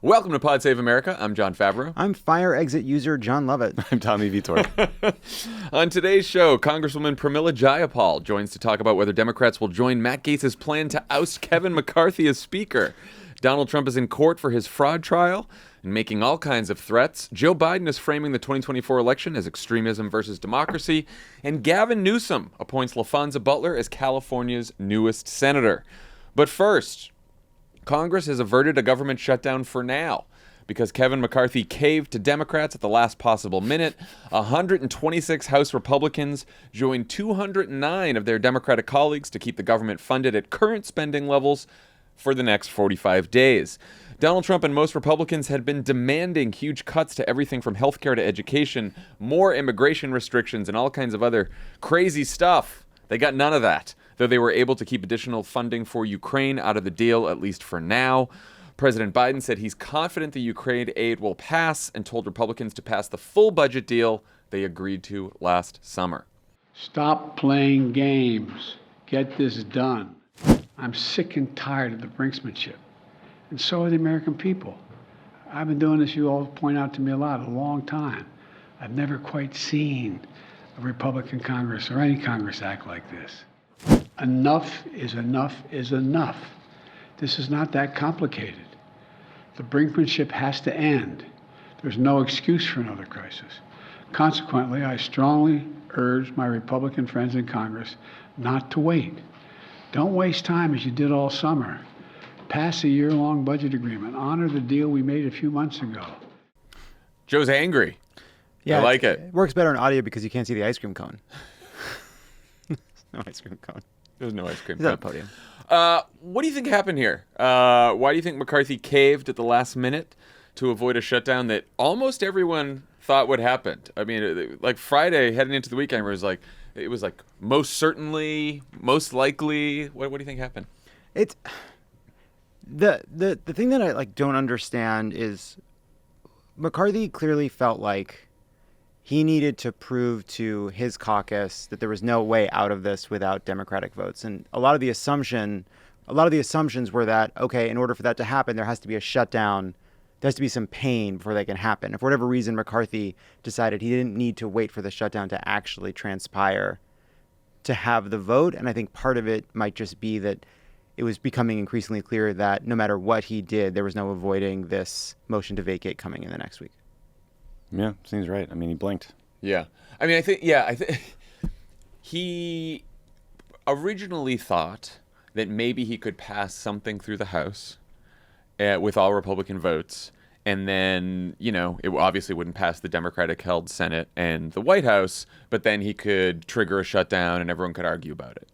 Welcome to Pod Save America. I'm John Favreau. I'm fire exit user John Lovett. I'm Tommy Vitor. On today's show, Congresswoman Pramila Jayapal joins to talk about whether Democrats will join Matt Gaetz' plan to oust Kevin McCarthy as Speaker. Donald Trump is in court for his fraud trial and making all kinds of threats. Joe Biden is framing the 2024 election as extremism versus democracy. And Gavin Newsom appoints Laphonza Butler as California's newest senator. But first, Congress has averted a government shutdown for now because Kevin McCarthy caved to Democrats at the last possible minute. 126 House Republicans joined 209 of their Democratic colleagues to keep the government funded at current spending levels for the next 45 days. Donald Trump and most Republicans had been demanding huge cuts to everything from healthcare to education, more immigration restrictions, and all kinds of other crazy stuff. They got none of that, though they were able to keep additional funding for Ukraine out of the deal, at least for now. President Biden said he's confident the Ukraine aid will pass and told Republicans to pass the full budget deal they agreed to last summer. Stop playing games. Get this done. I'm sick and tired of the brinksmanship. And so are the American people. I've been doing this, you all point out to me a long time. I've never quite seen a Republican Congress or any Congress act like this. Enough is enough is enough. This is not that complicated. The brinkmanship has to end. There's no excuse for another crisis. Consequently, I strongly urge my Republican friends in Congress not to wait. Don't waste time as you did all summer. Pass a year-long budget agreement. Honor the deal we made a few months ago. Joe's angry. Yeah, I like it. It works better in audio because you can't see the ice cream cone. No ice cream cone. There's no ice cream. He's at a podium. What do you think happened here? Why do you think McCarthy caved at the last minute to avoid a shutdown that almost everyone thought would happen? I mean, like Friday heading into the weekend, it was like most certainly, most likely. What do you think happened? It's the thing that I don't understand is McCarthy clearly felt like he needed to prove to his caucus that there was no way out of this without Democratic votes. And a lot of the assumptions were that, okay, in order for that to happen, there has to be a shutdown. There has to be some pain before that can happen. And for whatever reason, McCarthy decided he didn't need to wait for the shutdown to actually transpire to have the vote. And I think part of it might just be that it was becoming increasingly clear that no matter what he did, there was no avoiding this motion to vacate coming in the next week. Yeah, seems right. I mean, he blinked. Yeah. I mean, I think he originally thought that maybe he could pass something through the House with all Republican votes. And then, it obviously wouldn't pass the Democratic-held Senate and the White House, but then he could trigger a shutdown and everyone could argue about it.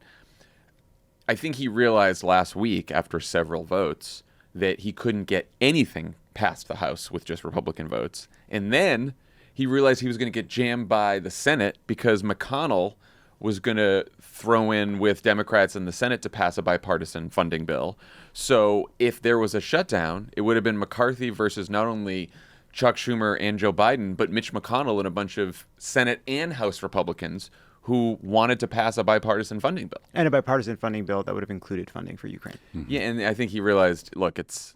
I think he realized last week, after several votes, that he couldn't get anything past the House with just Republican votes. And then he realized he was going to get jammed by the Senate because McConnell was going to throw in with Democrats in the Senate to pass a bipartisan funding bill. So if there was a shutdown, it would have been McCarthy versus not only Chuck Schumer and Joe Biden, but Mitch McConnell and a bunch of Senate and House Republicans who wanted to pass a bipartisan funding bill. And a bipartisan funding bill that would have included funding for Ukraine. Mm-hmm. Yeah, and I think he realized, look, it's,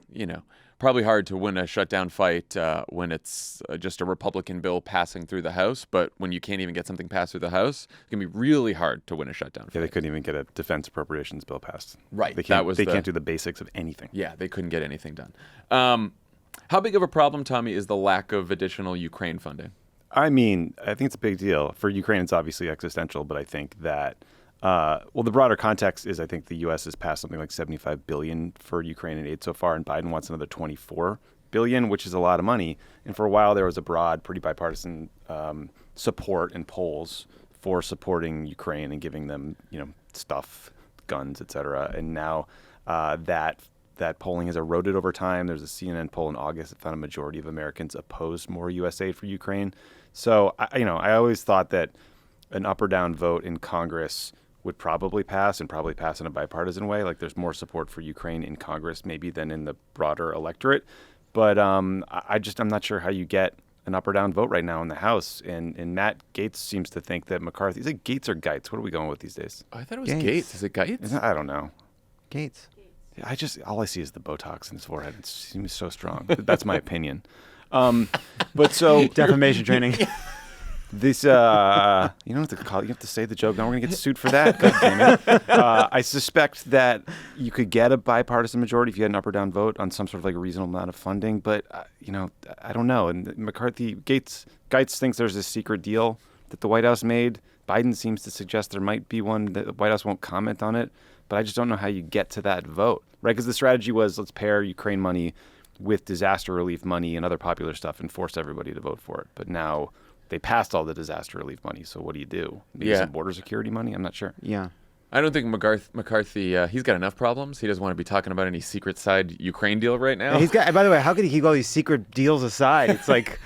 probably hard to win a shutdown fight when it's just a Republican bill passing through the House, but when you can't even get something passed through the House, it can be really hard to win a shutdown fight. Yeah, they couldn't even get a defense appropriations bill passed. Right. They can't do the basics of anything. Yeah, they couldn't get anything done. How big of a problem, Tommy, is the lack of additional Ukraine funding? I mean, I think it's a big deal. For Ukraine, it's obviously existential, but I think that, the broader context is I think the U.S. has passed something like $75 billion for Ukraine in aid so far, and Biden wants another $24 billion, which is a lot of money. And for a while, there was a broad, pretty bipartisan support in polls for supporting Ukraine and giving them, stuff, guns, et cetera. And now that polling has eroded over time. There's a CNN poll in August that found a majority of Americans opposed more U.S. aid for Ukraine. So, I always thought that an up or down vote in Congress would probably pass and probably pass in a bipartisan way. Like there's more support for Ukraine in Congress maybe than in the broader electorate. But I'm not sure how you get an up or down vote right now in the House. And Matt Gaetz seems to think that McCarthy, is it Gaetz or Gaetz? What are we going with these days? I thought it was Gaetz. Is it Gaetz? I don't know. Gaetz. all I see is the Botox in his forehead. It seems so strong. That's my opinion. But so Defamation training. this, you don't have to call. You have to say the joke. Now we're gonna get sued for that. God damn it. I suspect that you could get a bipartisan majority if you had an up or down vote on some sort of like reasonable amount of funding. But I don't know. And Gaetz thinks there's this secret deal that the White House made. Biden seems to suggest there might be one that the White House won't comment on it. But I just don't know how you get to that vote, right? Because the strategy was let's pair Ukraine money with disaster relief money and other popular stuff and force everybody to vote for it. But now they passed all the disaster relief money, so what do? Maybe some border security money? I'm not sure. Yeah. I don't think McCarthy, he's got enough problems. He doesn't want to be talking about any secret side Ukraine deal right now. Yeah, by the way, how could he keep all these secret deals aside? It's like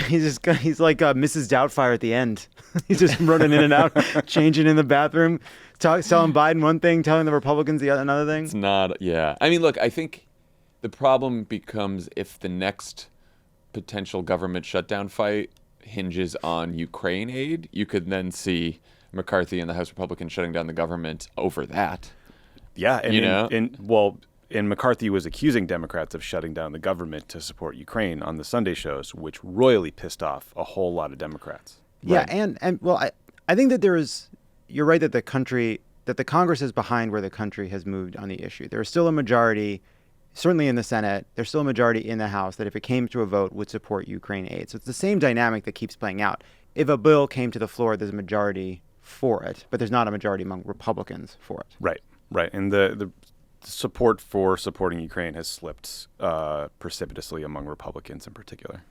he's like Mrs. Doubtfire at the end. He's just running in and out, changing in the bathroom, telling Biden one thing, telling the Republicans another thing. It's not, yeah. I mean, look, I think the problem becomes if the next potential government shutdown fight hinges on Ukraine aid, you could then see McCarthy and the House Republicans shutting down the government over that. Yeah, and McCarthy was accusing Democrats of shutting down the government to support Ukraine on the Sunday shows, which royally pissed off a whole lot of Democrats. Yeah, right? and I think that you're right that the Congress is behind where the country has moved on the issue. There is still a majority, certainly in the Senate, there's still a majority in the House that if it came to a vote would support Ukraine aid. So it's the same dynamic that keeps playing out. If a bill came to the floor, there's a majority for it, but there's not a majority among Republicans for it. Right. And the support for supporting Ukraine has slipped precipitously among Republicans in particular.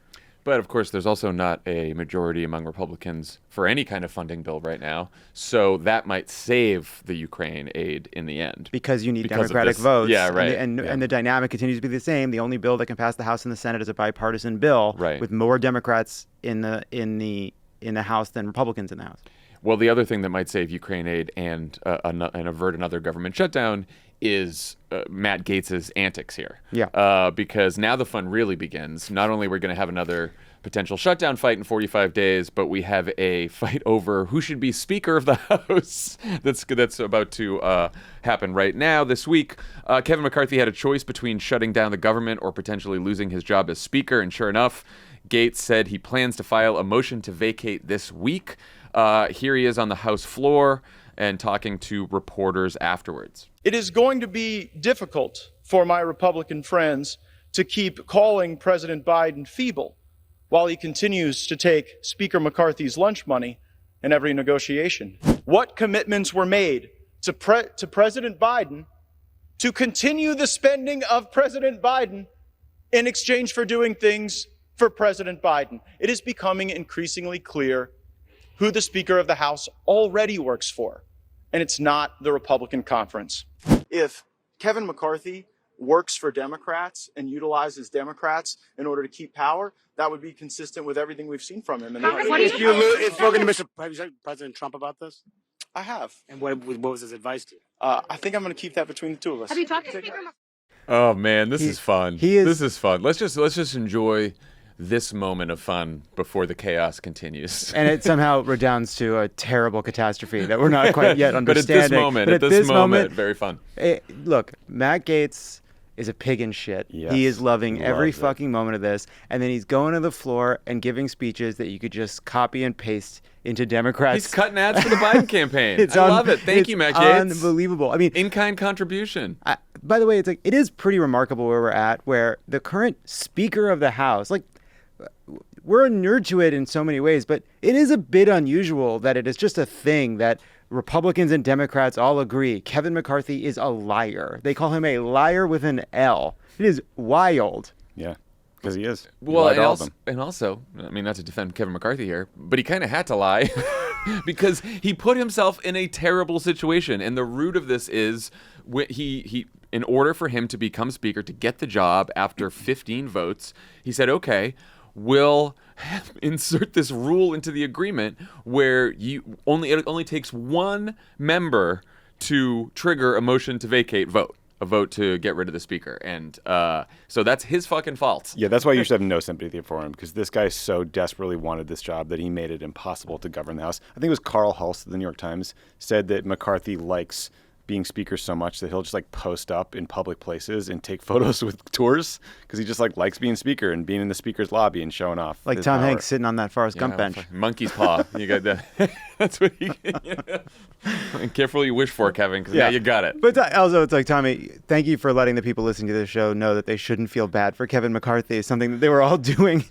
But of course, there's also not a majority among Republicans for any kind of funding bill right now. So that might save the Ukraine aid in the end. Because you need Democratic votes. Yeah, right. And the dynamic continues to be the same. The only bill that can pass the House and the Senate is a bipartisan bill, right, with more Democrats in the House than Republicans in the House. Well, the other thing that might save Ukraine aid and avert another government shutdown is Matt Gaetz's antics here. Yeah. Because now the fun really begins. Not only are we going to have another potential shutdown fight in 45 days, but we have a fight over who should be Speaker of the House that's about to happen right now this week. Kevin McCarthy had a choice between shutting down the government or potentially losing his job as Speaker, and sure enough, Gaetz said he plans to file a motion to vacate this week. Here he is on the House floor and talking to reporters afterwards. It is going to be difficult for my Republican friends to keep calling President Biden feeble while he continues to take Speaker McCarthy's lunch money in every negotiation. What commitments were made to President Biden to continue the spending of President Biden in exchange for doing things for President Biden? It is becoming increasingly clear who the Speaker of the House already works for, and it's not the Republican conference. If Kevin McCarthy works for Democrats and utilizes Democrats in order to keep power, that would be consistent with everything we've seen from him. Have you spoken to President Trump about this? I have. And what was his advice to you? I think I'm going to keep that between the two of us. Have you talked to Speaker? Oh man, this is fun. This is fun. Let's just enjoy this moment of fun before the chaos continues. And it somehow redounds to a terrible catastrophe that we're not quite yet understanding. But at this moment, very fun. Look, Matt Gaetz is a pig in shit. Yes, he is loving every loves it. fucking moment of this. And then he's going to the floor and giving speeches that you could just copy and paste into Democrats. He's cutting ads for the Biden campaign. I love it. Thank you, Matt Gaetz. Unbelievable. I mean, in-kind contribution. By the way, it is pretty remarkable where we're at, where the current Speaker of the House, we're inured to it in so many ways, but it is a bit unusual that it is just a thing that Republicans and Democrats all agree Kevin McCarthy is a liar. They call him a liar with an L. It is wild. Yeah, because he is. Well, and also, I mean, not to defend Kevin McCarthy here, but he kind of had to lie because he put himself in a terrible situation. And the root of this is he in order for him to become Speaker, to get the job after 15 votes, he said, okay, we'll insert this rule into the agreement where it only takes one member to trigger a motion to vacate a vote to get rid of the Speaker. And so that's his fucking fault. Yeah, that's why you should have no sympathy for him, because this guy so desperately wanted this job that he made it impossible to govern the House. I think it was Carl Hulse of the New York Times said that McCarthy likes being speaker so much that he'll just like post up in public places and take photos with tours because he just like likes being speaker and being in the speaker's lobby and showing off. Like his Tom power. Hanks sitting on that Forrest Gump bench. Monkey's paw. You got that. That's what you careful what you wish for, Kevin, because now you got it. But also, it's like, Tommy, thank you for letting the people listening to this show know that they shouldn't feel bad for Kevin McCarthy. It's something that they were all doing.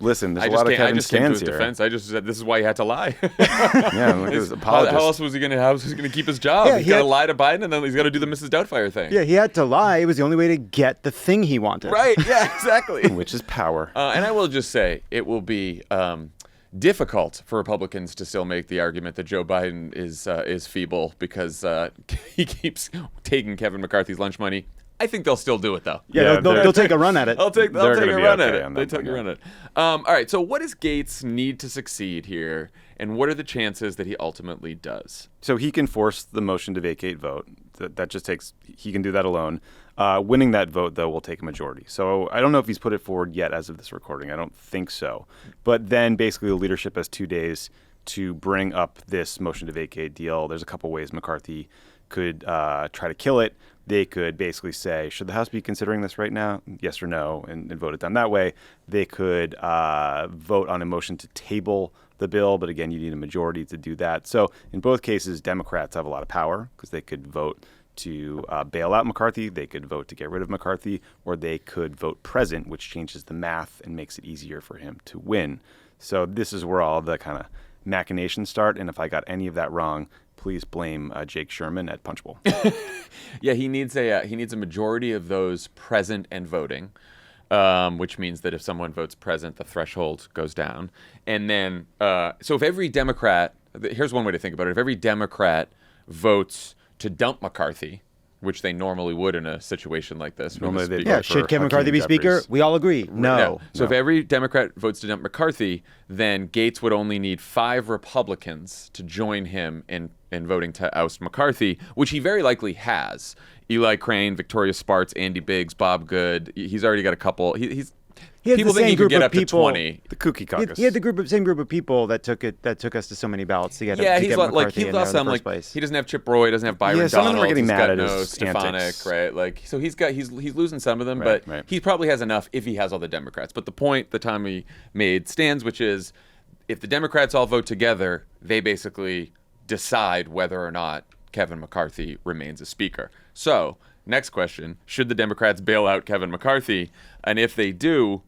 Listen, there's a lot of Kevin I just came to stands his here. defense. I just said this is why he had to lie. Yeah, look at his apologist. How else was he gonna keep his job? Yeah, he's he got to had- lie to Biden, and then he's got to do the Mrs. Doubtfire thing. Yeah, he had to lie. It was the only way to get the thing he wanted. Right. Yeah. Exactly. Which is power. And I will just say it will be difficult for Republicans to still make the argument that Joe Biden is feeble because he keeps taking Kevin McCarthy's lunch money. I think they'll still do it though. Yeah, they'll take a run at it. I'll take They're a gonna be run okay at it. on They that take a one, run at it. All right. So what does Gaetz need to succeed here, and what are the chances that he ultimately does? So he can force the motion to vacate vote. That just takes, he can do that alone. Winning that vote, though, will take a majority. So I don't know if he's put it forward yet as of this recording. I don't think so. But then basically the leadership has 2 days to bring up this motion to vacate deal. There's a couple ways McCarthy could try to kill it. They could basically say, should the House be considering this right now? Yes or no, and vote it down that way. They could vote on a motion to table the bill, but again, you need a majority to do that. So in both cases, Democrats have a lot of power because they could vote to bail out McCarthy, they could vote to get rid of McCarthy, or they could vote present, which changes the math and makes it easier for him to win. So this is where all the kind of machinations start, and if I got any of that wrong, please blame Jake Sherman at Punchbowl. Yeah, he needs a majority of those present and voting, which means that if someone votes present, the threshold goes down. And then, so if every Democrat, here's one way to think about it: if every Democrat votes to dump McCarthy, which they normally would in a situation like this. Normally they Yeah, vote for should Kevin McCarthy be Hakeem speaker? Jeffries. We all agree. No. So if every Democrat votes to dump McCarthy, then Gaetz would only need 5 Republicans to join him in voting to oust McCarthy, which he very likely has. Eli Crane, Victoria Spartz, Andy Biggs, Bob Good. He's already got a couple. He has People the think same he could group get of up people. to 20. The Kooky Caucus. He had the same group of people that took us to so many ballots to get Yeah, to he's get like McCarthy he in there in lost the some first like place. he doesn't have Chip Roy, doesn't have Byron Yeah, some of them Donalds, are getting he's mad got at no his Stefanik, antics. right? Like so he's losing some of them, Right, but right. he probably has enough if he has all the Democrats. But the point that Tommy made stands, which is if the Democrats all vote together, they basically decide whether or not Kevin McCarthy remains a speaker. So, next question, should the Democrats bail out Kevin McCarthy? And if they do,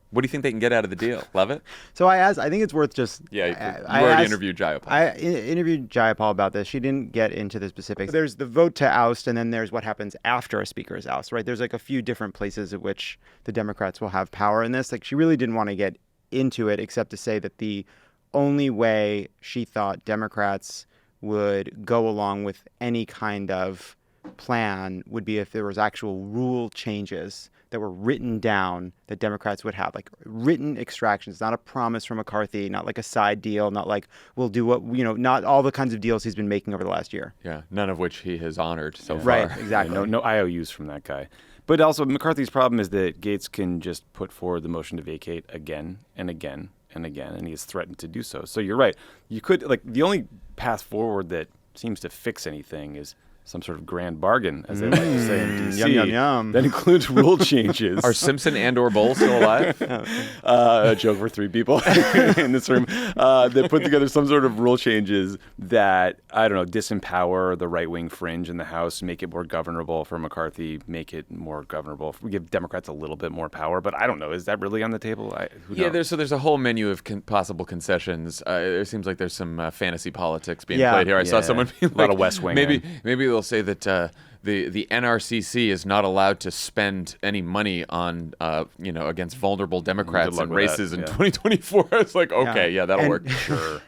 what do you think they can get out of the deal? Love it? So I think it's worth just. Yeah, I you already asked- interviewed Jayapal. I interviewed Jayapal about this. She didn't get into the specifics. There's the vote to oust, and then there's what happens after a speaker is oust, right? There's like a few different places at which the Democrats will have power in this. Like she really didn't want to get into it except to say that the only way she thought Democrats would go along with any kind of plan would be if there was actual rule changes that were written down that Democrats would have, like written extractions, not a promise from McCarthy, not like a side deal, not like we'll do what, not all the kinds of deals he's been making over the last year. Yeah, none of which he has honored so far. Right, exactly. Yeah, no IOUs from that guy. But also McCarthy's problem is that Gaetz can just put forward the motion to vacate again and again and again, and he has threatened to do so. So you're right. You could, the only path forward that seems to fix anything is some sort of grand bargain, as they like to say in D.C. Yum, yum, yum. That includes rule changes. Are Simpson and or Bull still alive? A joke for 3 people in this room. That put together some sort of rule changes that, I don't know, disempower the right-wing fringe in the House, make it more governable for McCarthy, make it more governable. We give Democrats a little bit more power, but I don't know. Is that really on the table? Who knows? There's a whole menu of possible concessions. It seems like there's some fantasy politics being Yeah. played here. I saw Yeah. someone be A lot of West Wing, Maybe eh? they'll say that the NRCC is not allowed to spend any money on against vulnerable Democrats luck in with races that, in yeah. 2024. It's like okay, yeah, that'll And- work. Sure.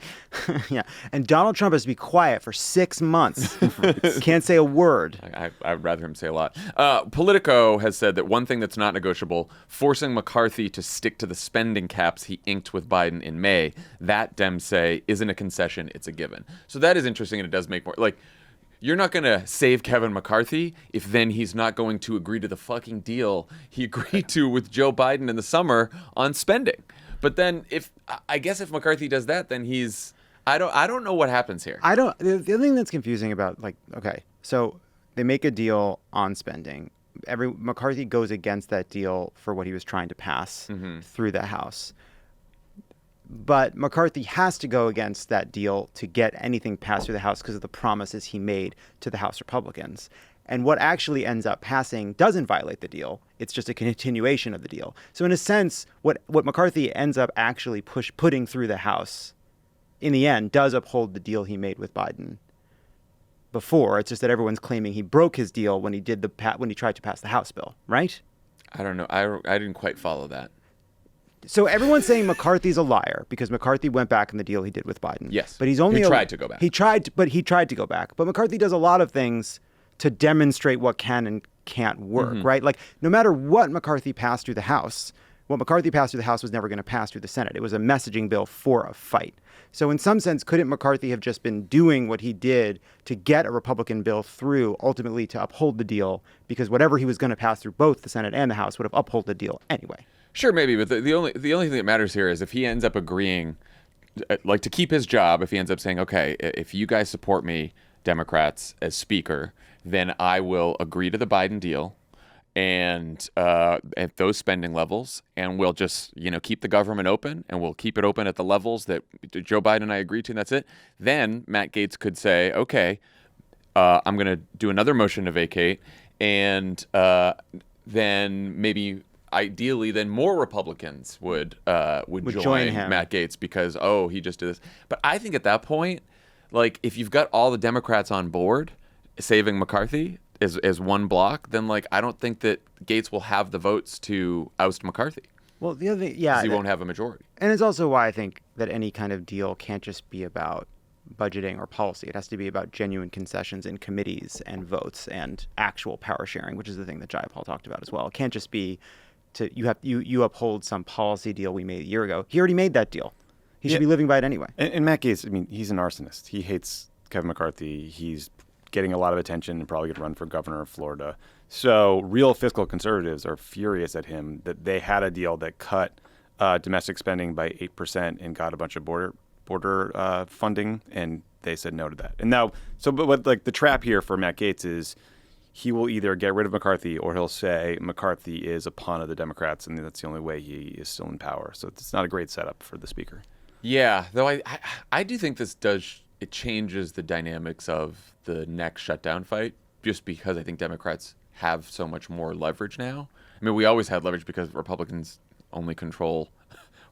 Yeah. And Donald Trump has to be quiet for 6 months. Can't say a word. I'd rather him say a lot. Politico has said that one thing that's not negotiable, forcing McCarthy to stick to the spending caps he inked with Biden in May, that Dems say isn't a concession, it's a given. So that is interesting, and it does make more, you're not going to save Kevin McCarthy if then he's not going to agree to the fucking deal he agreed to with Joe Biden in the summer on spending. But then if McCarthy does that, then I don't know what happens here. The other thing that's confusing about So they make a deal on spending. McCarthy goes against that deal for what he was trying to pass through the House. But McCarthy has to go against that deal to get anything passed through the House because of the promises he made to the House Republicans. And what actually ends up passing doesn't violate the deal. It's just a continuation of the deal. So in a sense, what McCarthy ends up actually putting through the House in the end does uphold the deal he made with Biden before. It's just that everyone's claiming he broke his deal when he tried to pass the House bill, right? I don't know. I didn't quite follow that. So everyone's saying McCarthy's a liar because McCarthy went back in the deal he did with Biden. Yes. But he's only He tried to go back. He tried to go back. But McCarthy does a lot of things to demonstrate what can and can't work, right? Like no matter what McCarthy passed through the House, what McCarthy passed through the House was never going to pass through the Senate. It was a messaging bill for a fight. So in some sense, couldn't McCarthy have just been doing what he did to get a Republican bill through, ultimately to uphold the deal, because whatever he was going to pass through both the Senate and the House would have upheld the deal anyway? Sure, maybe, but the only thing that matters here is if he ends up agreeing, like to keep his job, if he ends up saying, okay, if you guys support me, Democrats, as Speaker, then I will agree to the Biden deal and at those spending levels, and we'll just keep the government open, and we'll keep it open at the levels that Joe Biden and I agreed to, and that's it. Then Matt Gaetz could say, okay, I'm going to do another motion to vacate, and then maybe ideally then more Republicans would join him. Matt Gaetz because he just did this. But I think at that point, like if you've got all the Democrats on board saving McCarthy as one block, then like I don't think that Gaetz will have the votes to oust McCarthy. Well, the other thing, yeah, he won't have a majority. And it's also why I think that any kind of deal can't just be about budgeting or policy. It has to be about genuine concessions in committees and votes and actual power sharing, which is the thing that Jayapal talked about as well. It can't just be you uphold some policy deal we made a year ago. He already made that deal. He should be living by it anyway. And Matt Gaetz, I mean, he's an arsonist. He hates Kevin McCarthy. He's getting a lot of attention and probably going to run for governor of Florida. So real fiscal conservatives are furious at him that they had a deal that cut domestic spending by 8% and got a bunch of border funding, and they said no to that. And now, but the trap here for Matt Gaetz is he will either get rid of McCarthy or he'll say McCarthy is a pawn of the Democrats, and that's the only way he is still in power. So it's not a great setup for the Speaker. Yeah, though I do think it changes the dynamics of the next shutdown fight, just because I think Democrats have so much more leverage now. I mean, we always had leverage because Republicans only control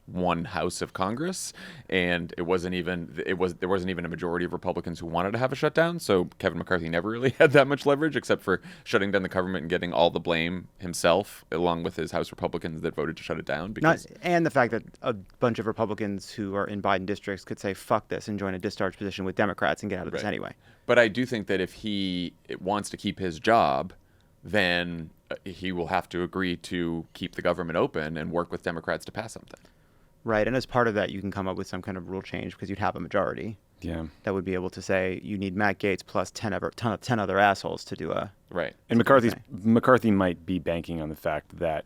one house of Congress, and there wasn't even a majority of Republicans who wanted to have a shutdown. So Kevin McCarthy never really had that much leverage, except for shutting down the government and getting all the blame himself, along with his House Republicans that voted to shut it down. And the fact that a bunch of Republicans who are in Biden districts could say fuck this and join a discharge position with Democrats and get out of this anyway. But I do think that if he wants to keep his job, then he will have to agree to keep the government open and work with Democrats to pass something. Right, and as part of that, you can come up with some kind of rule change because you'd have a majority. Yeah, that would be able to say you need Matt Gaetz plus 10 other assholes to do a right. And McCarthy might be banking on the fact that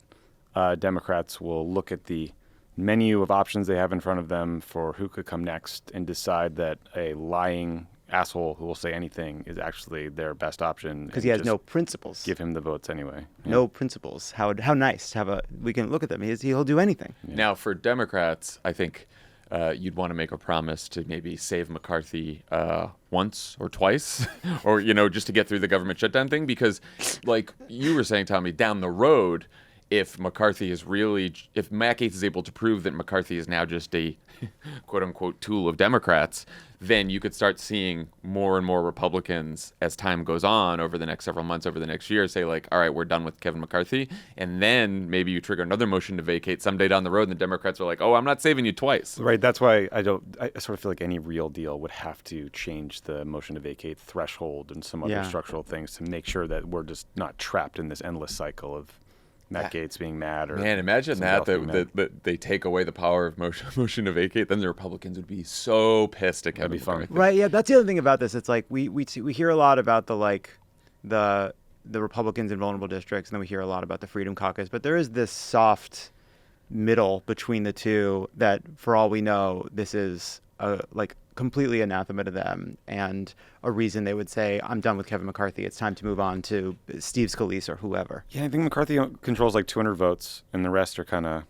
Democrats will look at the menu of options they have in front of them for who could come next and decide that a lying asshole who will say anything is actually their best option because he has no principles. Give him the votes anyway. No principles. How nice to have we can look at them. He'll do anything. Yeah. Now for Democrats, I think you'd want to make a promise to maybe save McCarthy once or twice, or just to get through the government shutdown thing, because like you were saying, Tommy, down the road, if Matt Gaetz is able to prove that McCarthy is now just a quote unquote tool of Democrats, then you could start seeing more and more Republicans as time goes on over the next several months, over the next year, say like, all right, we're done with Kevin McCarthy. And then maybe you trigger another motion to vacate someday down the road, and the Democrats are like, oh, I'm not saving you twice. Right. That's why I sort of feel like any real deal would have to change the motion to vacate threshold and some other structural things to make sure that we're just not trapped in this endless cycle of Matt Gaetz being mad. Man, imagine that they take away the power of motion to vacate. Then the Republicans would be so pissed at Kevin McCarthy. Right, yeah, that's the other thing about this. It's like we hear a lot about the Republicans in vulnerable districts, and then we hear a lot about the Freedom Caucus. But there is this soft middle between the two that, for all we know, this is completely anathema to them, and a reason they would say, I'm done with Kevin McCarthy. It's time to move on to Steve Scalise or whoever. Yeah, I think McCarthy controls like 200 votes, and the rest are kind of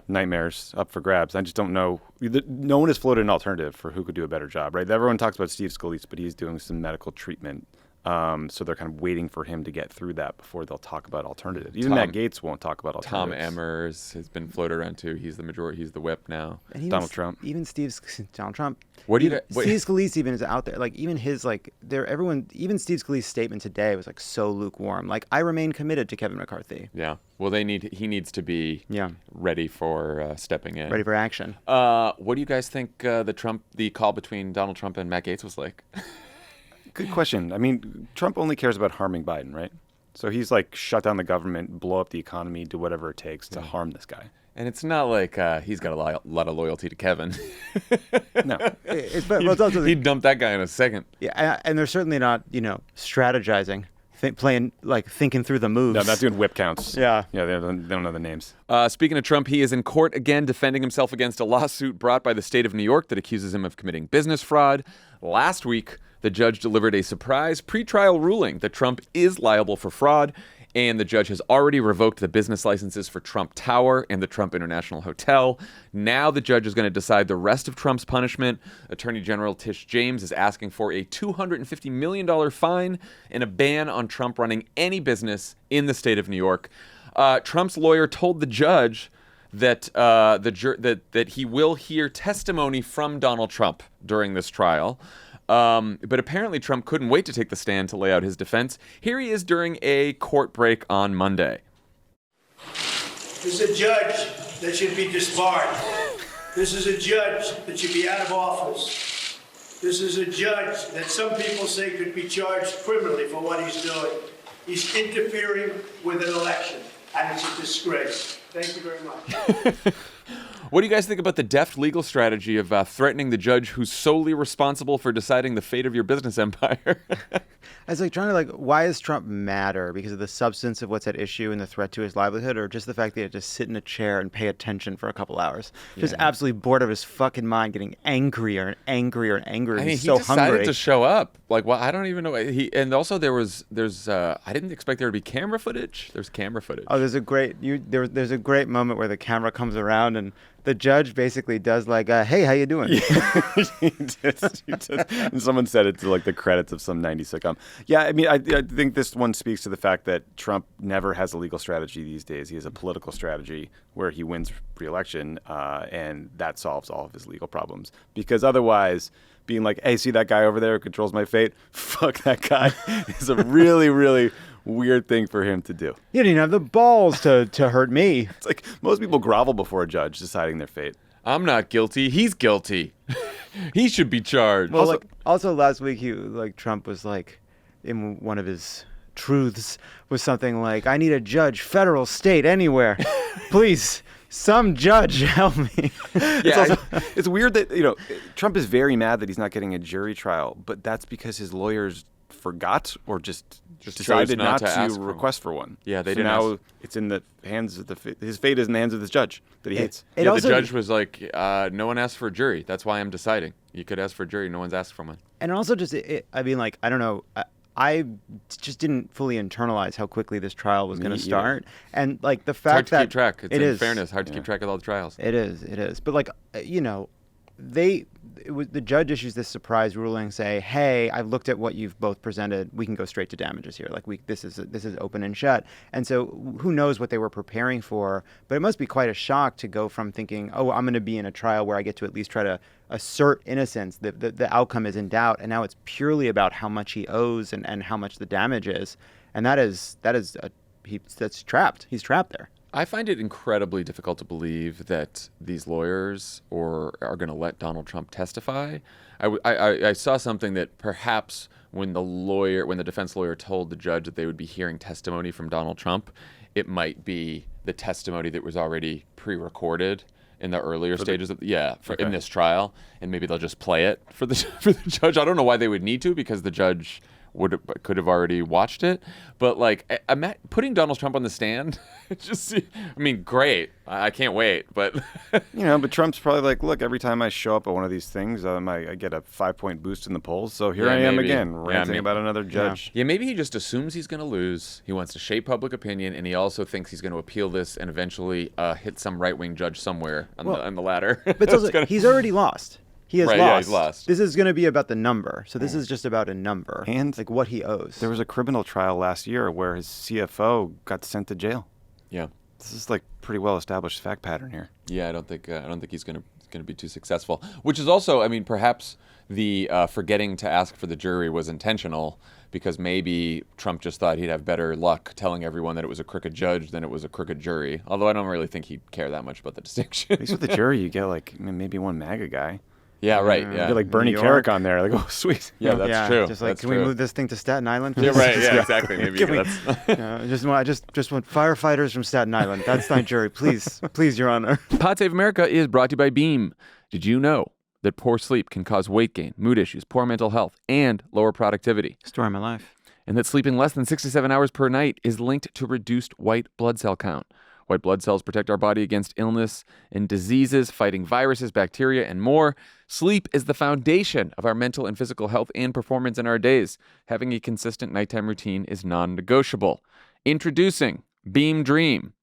nightmares up for grabs. I just don't know. No one has floated an alternative for who could do a better job, right? Everyone talks about Steve Scalise, but he's doing some medical treatment. So they're kind of waiting for him to get through that before they'll talk about alternatives. Even Matt Gaetz won't talk about Tom alternatives. Emmers has been floated around too. He's the majority. He's the whip now. And Donald Trump. Even Donald Trump. Steve Scalise even is out there. Like even his even Steve Scalise's statement today was like so lukewarm. Like I remain committed to Kevin McCarthy. Yeah. Well, he needs to be ready for stepping in. Ready for action. What do you guys think the call between Donald Trump and Matt Gaetz was like? Good question. I mean, Trump only cares about harming Biden, right? So he's like shut down the government, blow up the economy, do whatever it takes to harm this guy. And it's not like he's got a lot of loyalty to Kevin. No. He'd dump that guy in a second. Yeah, and they're certainly not, strategizing, thinking through the moves. No, not doing whip counts. Yeah. Yeah, they don't know the names. Speaking of Trump, he is in court again defending himself against a lawsuit brought by the state of New York that accuses him of committing business fraud. Last week, the judge delivered a surprise pretrial ruling that Trump is liable for fraud, and the judge has already revoked the business licenses for Trump Tower and the Trump International Hotel. Now the judge is going to decide the rest of Trump's punishment. Attorney General Tish James is asking for a $250 million fine and a ban on Trump running any business in the state of New York. Trump's lawyer told the judge that that he will hear testimony from Donald Trump during this trial. But apparently Trump couldn't wait to take the stand to lay out his defense. Here he is during a court break on Monday. This is a judge that should be disbarred. This is a judge that should be out of office. This is a judge that some people say could be charged criminally for what he's doing. He's interfering with an election, and it's a disgrace. Thank you very much. What do you guys think about the deft legal strategy of threatening the judge who's solely responsible for deciding the fate of your business empire? I was trying to why does Trump matter? Because of the substance of what's at issue and the threat to his livelihood, or just the fact that he had to sit in a chair and pay attention for a couple hours? Just absolutely bored of his fucking mind, getting angrier and angrier and angrier. I mean, He's he so decided hungry to show up. I don't even know. And also there's I didn't expect there to be camera footage. There's camera footage. Oh, there's a great moment where the camera comes around and the judge basically does hey, how you doing? He just, and someone said it to the credits of some 90s sitcom. Yeah, I mean, I think this one speaks to the fact that Trump never has a legal strategy these days. He has a political strategy where he wins re-election, and that solves all of his legal problems. Because otherwise, being hey, see that guy over there who controls my fate? Fuck that guy is a really, really weird thing for him to do. You didn't have the balls to hurt me. It's most people grovel before a judge deciding their fate. I'm not guilty. He's guilty. He should be charged. Well, also last week, Trump was in one of his truths was something I need a judge, federal, state, anywhere. Please, some judge help me. Yeah, it's weird that, Trump is very mad that he's not getting a jury trial, but that's because his lawyers forgot or just decided not to request for one. Yeah, they so didn't now ask. It's in the hands of his fate is in the hands of this judge that he hates. The judge was no one asked for a jury. That's why I'm deciding. You could ask for a jury. No one's asked for one. And also I don't know. I just didn't fully internalize how quickly this trial was going to start. And the fact it's hard to keep track. It's in fairness, hard to Yeah. keep track of all the trials. It is. But the judge issues this surprise ruling, say, hey, I've looked at what you've both presented. We can go straight to damages here. This is open and shut. And so who knows what they were preparing for, but it must be quite a shock to go from thinking, oh, I'm going to be in a trial where I get to at least try to assert innocence. The outcome is in doubt. And now it's purely about how much he owes and how much the damage is. And that's trapped. He's trapped there. I find it incredibly difficult to believe that these lawyers are going to let Donald Trump testify. I saw something that perhaps when the defense lawyer told the judge that they would be hearing testimony from Donald Trump, it might be the testimony that was already pre-recorded in the earlier stages in this trial, and maybe they'll just play it for the judge. I don't know why they would need to, because the judge could have already watched it. But like, putting Donald Trump on the stand, great. I can't wait. But but Trump's probably like, look, every time I show up at one of these things, I get a 5-point boost in the polls. So here I am again, ranting about another judge. Yeah, maybe he just assumes he's going to lose. He wants to shape public opinion, and he also thinks he's going to appeal this and eventually hit some right-wing judge somewhere on the ladder. But it's also, he's already lost. He has lost. Yeah, he's lost. This is going to be about the number. So this is just about a number. And like what he owes. There was a criminal trial last year where his CFO got sent to jail. Yeah. This is like pretty well established fact pattern here. Yeah, I don't think he's going to be too successful. Which is also, perhaps the forgetting to ask for the jury was intentional, because maybe Trump just thought he'd have better luck telling everyone that it was a crooked judge than it was a crooked jury. Although I don't really think he'd care that much about the distinction. At least with the jury, you get like maybe one MAGA guy. Yeah, right. Yeah, you get like Bernie Carrick on there. Like, oh, sweet. Yeah, that's true. Just like, that's can true. we move this thing to Staten Island? Yeah, right. Yeah, exactly. Maybe I just want firefighters from Staten Island. That's my jury, please, Your Honor. Pod Save America is brought to you by Beam. Did you know that poor sleep can cause weight gain, mood issues, poor mental health, and lower productivity? Story of my life. And that sleeping less than 67 hours per night is linked to reduced white blood cell count. White blood cells protect our body against illness and diseases, fighting viruses, bacteria, and more. Sleep is the foundation of our mental and physical health and performance in our days. Having a consistent nighttime routine is non-negotiable. Introducing Beam Dream.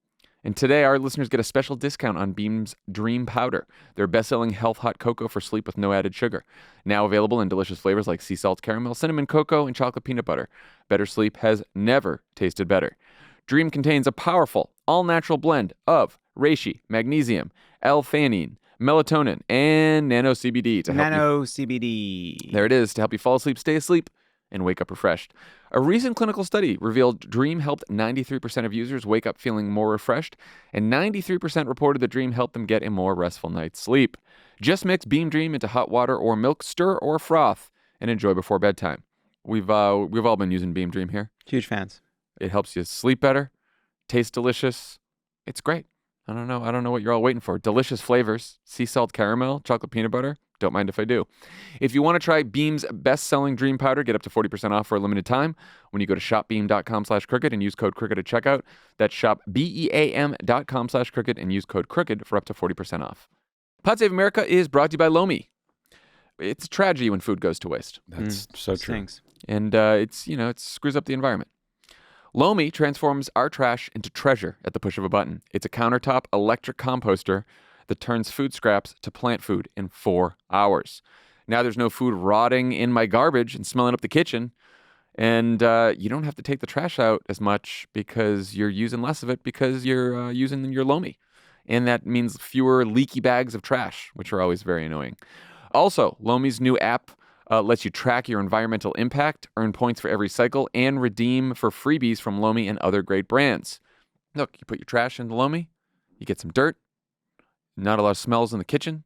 And today, our listeners get a special discount on Beam's Dream Powder, their best-selling health hot cocoa for sleep with no added sugar. Now available in delicious flavors like sea salt caramel, cinnamon cocoa, and chocolate peanut butter. Better sleep has never tasted better. Dream contains a powerful, all-natural blend of reishi, magnesium, L-theanine, melatonin, and nano-CBD to help Nano-CBD. There it is, to help you fall asleep, stay asleep, and wake up refreshed. A recent clinical study revealed Dream helped 93% of users wake up feeling more refreshed, and 93% reported that Dream helped them get a more restful night's sleep. Just mix Beam Dream into hot water or milk, stir or froth, and enjoy before bedtime. We've all been using Beam Dream here. Huge fans. It helps you sleep better, taste delicious. It's great. I don't know what you're all waiting for. Delicious flavors, sea salt caramel, chocolate peanut butter. Don't mind if I do. If you want to try Beam's best-selling Dream Powder, get up to 40% off for a limited time when you go to shopbeam.com/crooked and use code crooked at checkout. That's shopbeam.com/crooked and use code crooked for up to 40% off. Pod Save America is brought to you by Lomi. It's a tragedy when food goes to waste. That's so true. Thanks. And it screws up the environment. Lomi transforms our trash into treasure at the push of a button. It's a countertop electric composter that turns food scraps to plant food in 4 hours. Now there's no food rotting in my garbage and smelling up the kitchen. And you don't have to take the trash out as much because you're using less of it because you're using your Lomi. And that means fewer leaky bags of trash, which are always very annoying. Also, Lomi's new app lets you track your environmental impact, earn points for every cycle, and redeem for freebies from Lomi and other great brands. Look, you put your trash in the Lomi, you get some dirt, not a lot of smells in the kitchen,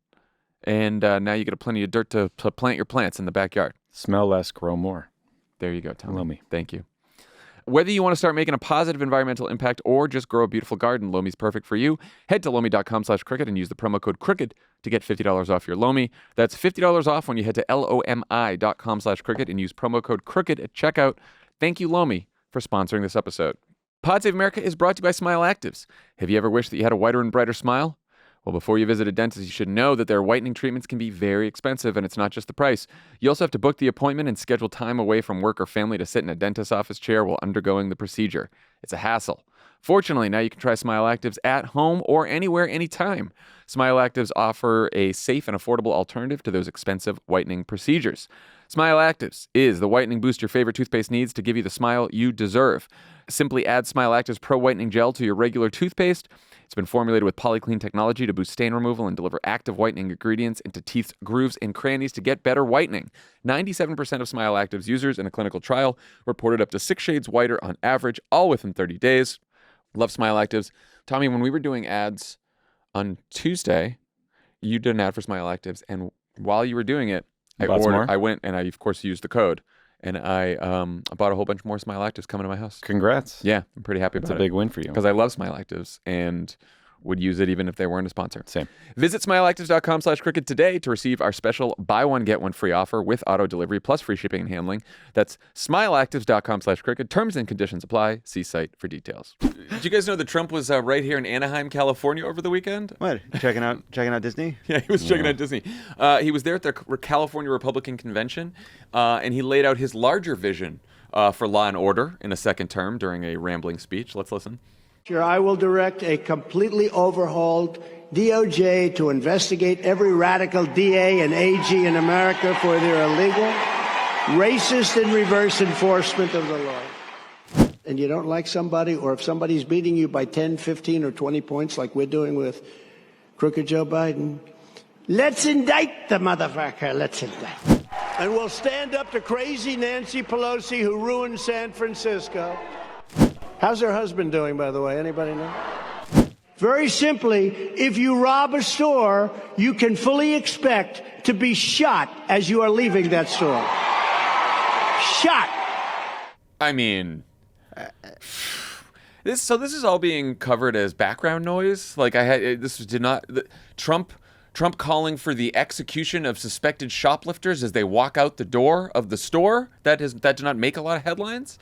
and now you get plenty of dirt to plant your plants in the backyard. Smell less, grow more. There you go, Tommy. Lomi. Thank you. Whether you want to start making a positive environmental impact or just grow a beautiful garden, Lomi's perfect for you. Head to lomi.com/crooked and use the promo code crooked to get $50 off your Lomi. That's $50 off when you head to lomi.com/crooked and use promo code crooked at checkout. Thank you, Lomi, for sponsoring this episode. Pod Save America is brought to you by Smile Actives. Have you ever wished that you had a whiter and brighter smile? Well, before you visit a dentist, you should know that their whitening treatments can be very expensive, and it's not just the price. You also have to book the appointment and schedule time away from work or family to sit in a dentist's office chair while undergoing the procedure. It's a hassle. Fortunately, now you can try Smile Actives at home or anywhere, anytime. Smile Actives offer a safe and affordable alternative to those expensive whitening procedures. Smile Actives is the whitening boost your favorite toothpaste needs to give you the smile you deserve. Simply add Smile Actives Pro Whitening Gel to your regular toothpaste. It's been formulated with polyclean technology to boost stain removal and deliver active whitening ingredients into teeth's grooves and crannies to get better whitening. 97% of Smile Actives users in a clinical trial reported up to 6 shades whiter on average, all within 30 days. Love Smile Actives. Tommy, when we were doing ads on Tuesday, you did an ad for Smile Actives, and while you were doing it, I went and I, of course, used the code. And I bought a whole bunch more Smile Actives coming to my house. Congrats. Yeah, I'm pretty happy about it. It's a big win for you. Because I love Smile Actives. And would use it even if they weren't a sponsor. Same. Visit smileactives.com/crooked today to receive our special buy one, get one free offer with auto delivery plus free shipping and handling. That's smileactives.com/crooked. Terms and conditions apply. See site for details. Did you guys know that Trump was right here in Anaheim, California over the weekend? What? Checking out Disney? Yeah, he was checking out Disney. He was there at the California Republican Convention, and he laid out his larger vision for law and order in a second term during a rambling speech. Let's listen. I will direct a completely overhauled DOJ to investigate every radical DA and AG in America for their illegal, racist, and reverse enforcement of the law. And you don't like somebody, or if somebody's beating you by 10, 15, or 20 points like we're doing with crooked Joe Biden, let's indict the motherfucker. Let's indict. And we'll stand up to crazy Nancy Pelosi, who ruined San Francisco. How's her husband doing, by the way? Anybody know? Very simply, if you rob a store, you can fully expect to be shot as you are leaving that store. Shot. I mean, this is all being covered as background noise. Like Trump calling for the execution of suspected shoplifters as they walk out the door of the store. That did not make a lot of headlines.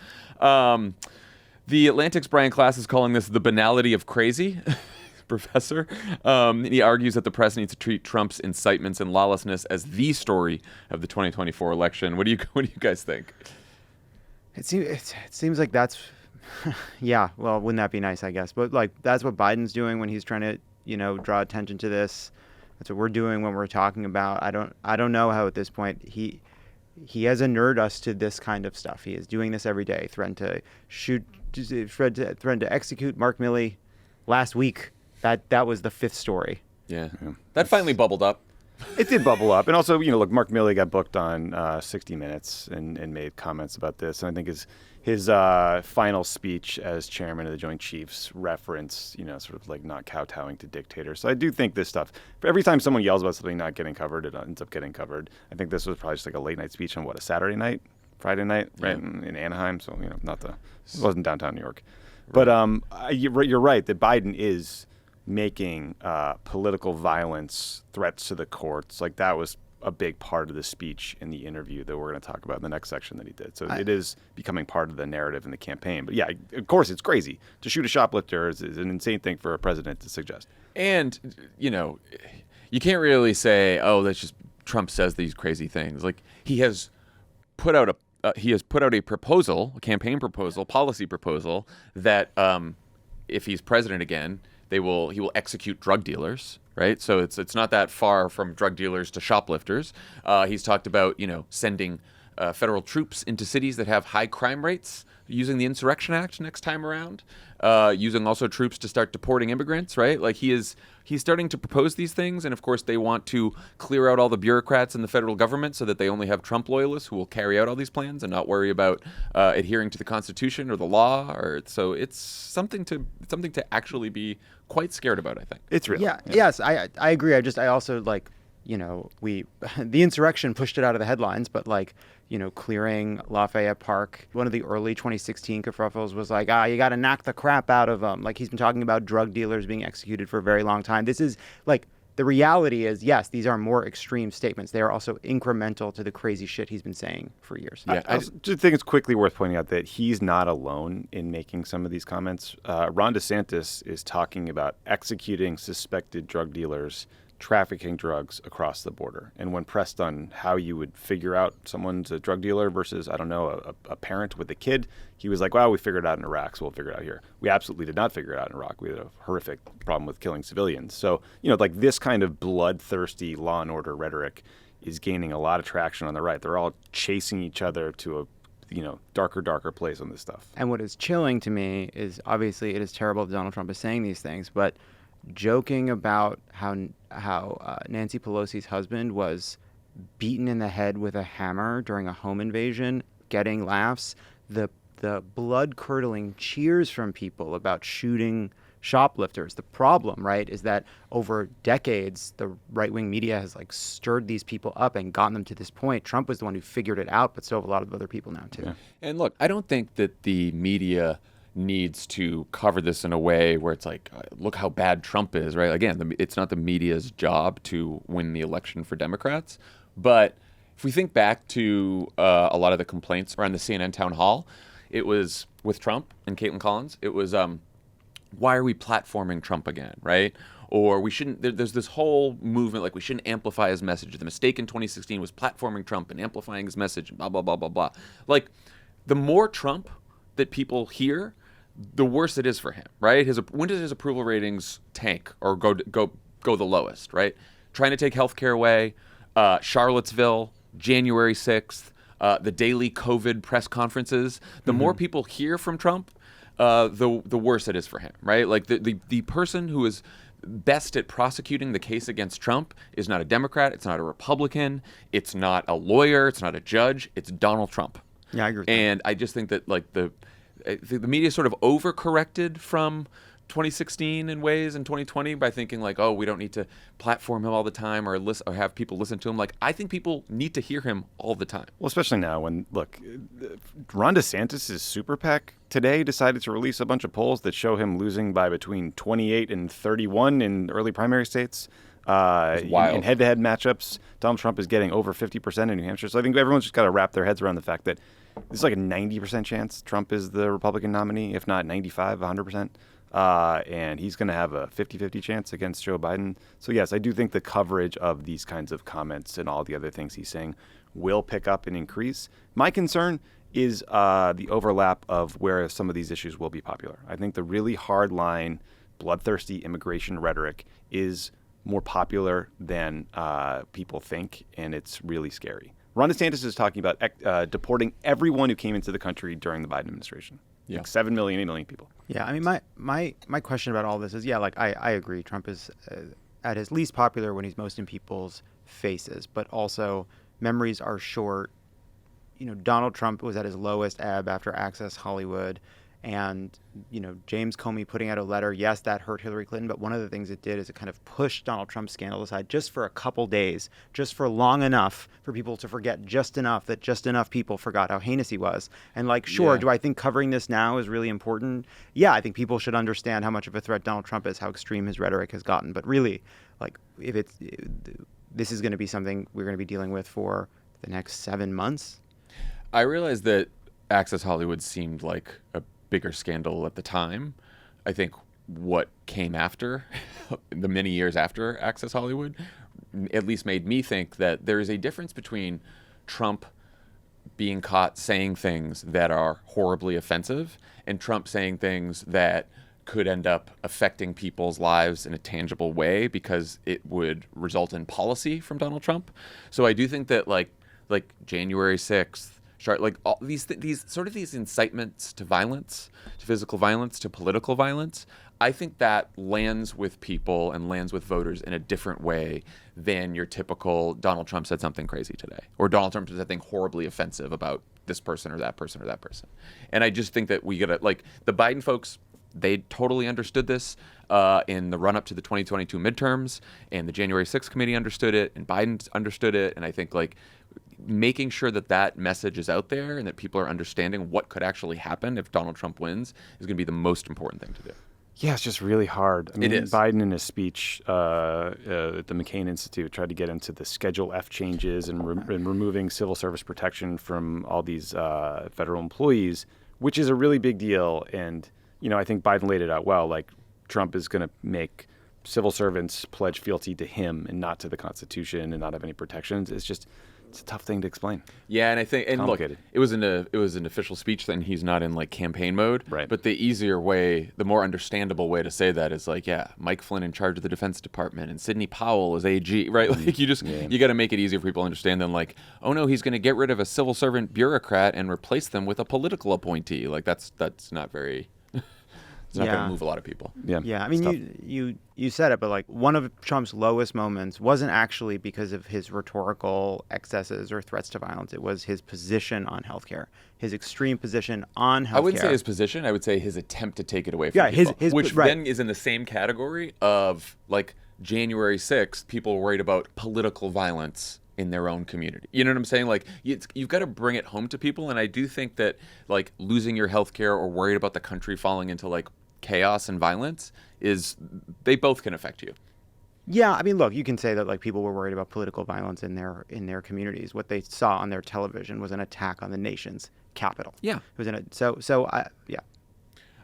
The Atlantic's Brian Klass is calling this the banality of crazy, professor. He argues that the press needs to treat Trump's incitements and lawlessness as the story of the 2024 election. What do you guys think? It seems like that's, yeah. Well, wouldn't that be nice? I guess, but like that's what Biden's doing when he's trying to, draw attention to this. That's what we're doing when we're talking about. I don't know how at this point he has inured us to this kind of stuff. He is doing this every day. Threatened to execute Mark Milley last week. That was the fifth story. Yeah. That finally bubbled up. It did bubble up. And also, look, Mark Milley got booked on 60 Minutes and made comments about this. And I think his final speech as chairman of the Joint Chiefs referenced, sort of like not kowtowing to dictators. So I do think this stuff, every time someone yells about something not getting covered, it ends up getting covered. I think this was probably just like a late night speech on a Saturday night, Friday night, right, in Anaheim. So, it wasn't downtown New York. Right. But you're right that Biden is making political violence threats to the courts. Like that was a big part of the speech in the interview that we're going to talk about in the next section that he did. So it is becoming part of the narrative in the campaign. But yeah, of course, it's crazy. To shoot a shoplifter is an insane thing for a president to suggest. And, you can't really say, oh, that's just Trump says these crazy things. Like he has put out a proposal, a campaign proposal, policy proposal that if he's president again, he will execute drug dealers, right? So it's not that far from drug dealers to shoplifters. He's talked about sending federal troops into cities that have high crime rates, using the Insurrection Act next time around, using also troops to start deporting immigrants, right? Like he's starting to propose these things, and of course they want to clear out all the bureaucrats in the federal government so that they only have Trump loyalists who will carry out all these plans and not worry about adhering to the Constitution or the law. So it's something to actually be quite scared about, I think. It's real. Yeah. Yes, I agree. I also like, the insurrection pushed it out of the headlines, but clearing Lafayette Park, one of the early 2016 kerfuffles was like, you got to knock the crap out of them. Like he's been talking about drug dealers being executed for a very long time. This is like, the reality is, yes, these are more extreme statements. They are also incremental to the crazy shit he's been saying for years. Yeah, I just think it's quickly worth pointing out that he's not alone in making some of these comments. Ron DeSantis is talking about executing suspected drug dealers trafficking drugs across the border. And when pressed on how you would figure out someone's a drug dealer versus, I don't know, a parent with a kid, he was like, well, we figured it out in Iraq, so we'll figure it out here. We absolutely did not figure it out in Iraq. We had a horrific problem with killing civilians. So, like this kind of bloodthirsty law and order rhetoric is gaining a lot of traction on the right. They're all chasing each other to a darker place on this stuff. And what is chilling to me is obviously it is terrible that Donald Trump is saying these things, but joking about how Nancy Pelosi's husband was beaten in the head with a hammer during a home invasion, getting laughs, the blood-curdling cheers from people about shooting shoplifters. The problem, right, is that over decades, the right-wing media has stirred these people up and gotten them to this point. Trump was the one who figured it out, but so have a lot of other people now too. Yeah. And look, I don't think that the media needs to cover this in a way where it's like, look how bad Trump is, right? Again, it's not the media's job to win the election for Democrats. But if we think back to a lot of the complaints around the CNN town hall, it was with Trump and Caitlin Collins. It was, why are we platforming Trump again, right? Or we shouldn't, there's this whole movement like we shouldn't amplify his message. The mistake in 2016 was platforming Trump and amplifying his message, blah, blah, blah, blah, blah. Like, the more Trump that people hear, the worse it is for him, right? When does his approval ratings tank or go the lowest, right? Trying to take healthcare away, Charlottesville, January 6th, the daily COVID press conferences. The more people hear from Trump, the worse it is for him, right? Like the person who is best at prosecuting the case against Trump is not a Democrat, it's not a Republican, it's not a lawyer, it's not a judge, it's Donald Trump. Yeah, I agree with that. And I just think that like the media sort of overcorrected from 2016 in ways in 2020 by thinking like, oh, we don't need to platform him all the time or have people listen to him. Like, I think people need to hear him all the time. Well, especially now when, look, Ron DeSantis' super PAC today decided to release a bunch of polls that show him losing by between 28 and 31 in early primary states. In head-to-head matchups, Donald Trump is getting over 50% in New Hampshire. So I think everyone's just got to wrap their heads around the fact that there's like a 90% chance Trump is the Republican nominee, if not 95, 100%. And he's going to have a 50-50 chance against Joe Biden. So, yes, I do think the coverage of these kinds of comments and all the other things he's saying will pick up and increase. My concern is the overlap of where some of these issues will be popular. I think the really hard-line, bloodthirsty immigration rhetoric is more popular than people think, and it's really scary. Ron DeSantis is talking about deporting everyone who came into the country during the Biden administration. Yeah. Like 7 million, 8 million people. Yeah, I mean, my question about all this is, I agree. Trump is at his least popular when he's most in people's faces, but also memories are short. You know, Donald Trump was at his lowest ebb after Access Hollywood, and, you know, James Comey putting out a letter, yes, that hurt Hillary Clinton, but one of the things it did is it kind of pushed Donald Trump's scandal aside just for a couple days, just for long enough for people to forget just enough that just enough people forgot how heinous he was. And like, sure, do I think covering this now is really important? Yeah, I think people should understand how much of a threat Donald Trump is, how extreme his rhetoric has gotten. But really, like, this is going to be something we're going to be dealing with for the next 7 months. I realized that Access Hollywood seemed like a bigger scandal at the time. I think what came after, the many years after Access Hollywood, at least made me think that there is a difference between Trump being caught saying things that are horribly offensive and Trump saying things that could end up affecting people's lives in a tangible way because it would result in policy from Donald Trump. So I do think that like January 6th, like all these incitements to violence, to physical violence, to political violence, I think that lands with people and lands with voters in a different way than your typical Donald Trump said something crazy today, or Donald Trump said something horribly offensive about this person or that person or that person. And I just think that we gotta, like, the Biden folks, they totally understood this in the run-up to the 2022 midterms, and the January 6th committee understood it, and Biden understood it, and I think, like, making sure that message is out there and that people are understanding what could actually happen if Donald Trump wins is going to be the most important thing to do. Yeah, it's just really hard. I mean, it is. Biden in his speech at the McCain Institute tried to get into the Schedule F changes and removing civil service protection from all these federal employees, which is a really big deal. And, you know, I think Biden laid it out well. Like, Trump is going to make civil servants pledge fealty to him and not to the Constitution and not have any protections. It's a tough thing to explain. Yeah, and I think, and look, it was an official speech, then he's not in like campaign mode. Right. But the easier way, the more understandable way to say that is like, yeah, Mike Flynn in charge of the Defense Department and Sidney Powell is AG, right? Like you got to make it easier for people to understand than like, oh no, he's going to get rid of a civil servant bureaucrat and replace them with a political appointee. Like that's not very. It's not going to move a lot of people. Yeah. I mean, you said it, but like one of Trump's lowest moments wasn't actually because of his rhetorical excesses or threats to violence. It was his position on healthcare, his extreme position on healthcare. I wouldn't say his position. I would say his attempt to take it away from people, which then is in the same category of like January 6th, people worried about political violence in their own community. You know what I'm saying? Like, you've got to bring it home to people. And I do think that, like, losing your health care or worried about the country falling into, like, chaos and violence they both can affect you. Yeah, I mean, look, you can say that like people were worried about political violence in their communities. What they saw on their television was an attack on the nation's capital. Yeah. It was yeah.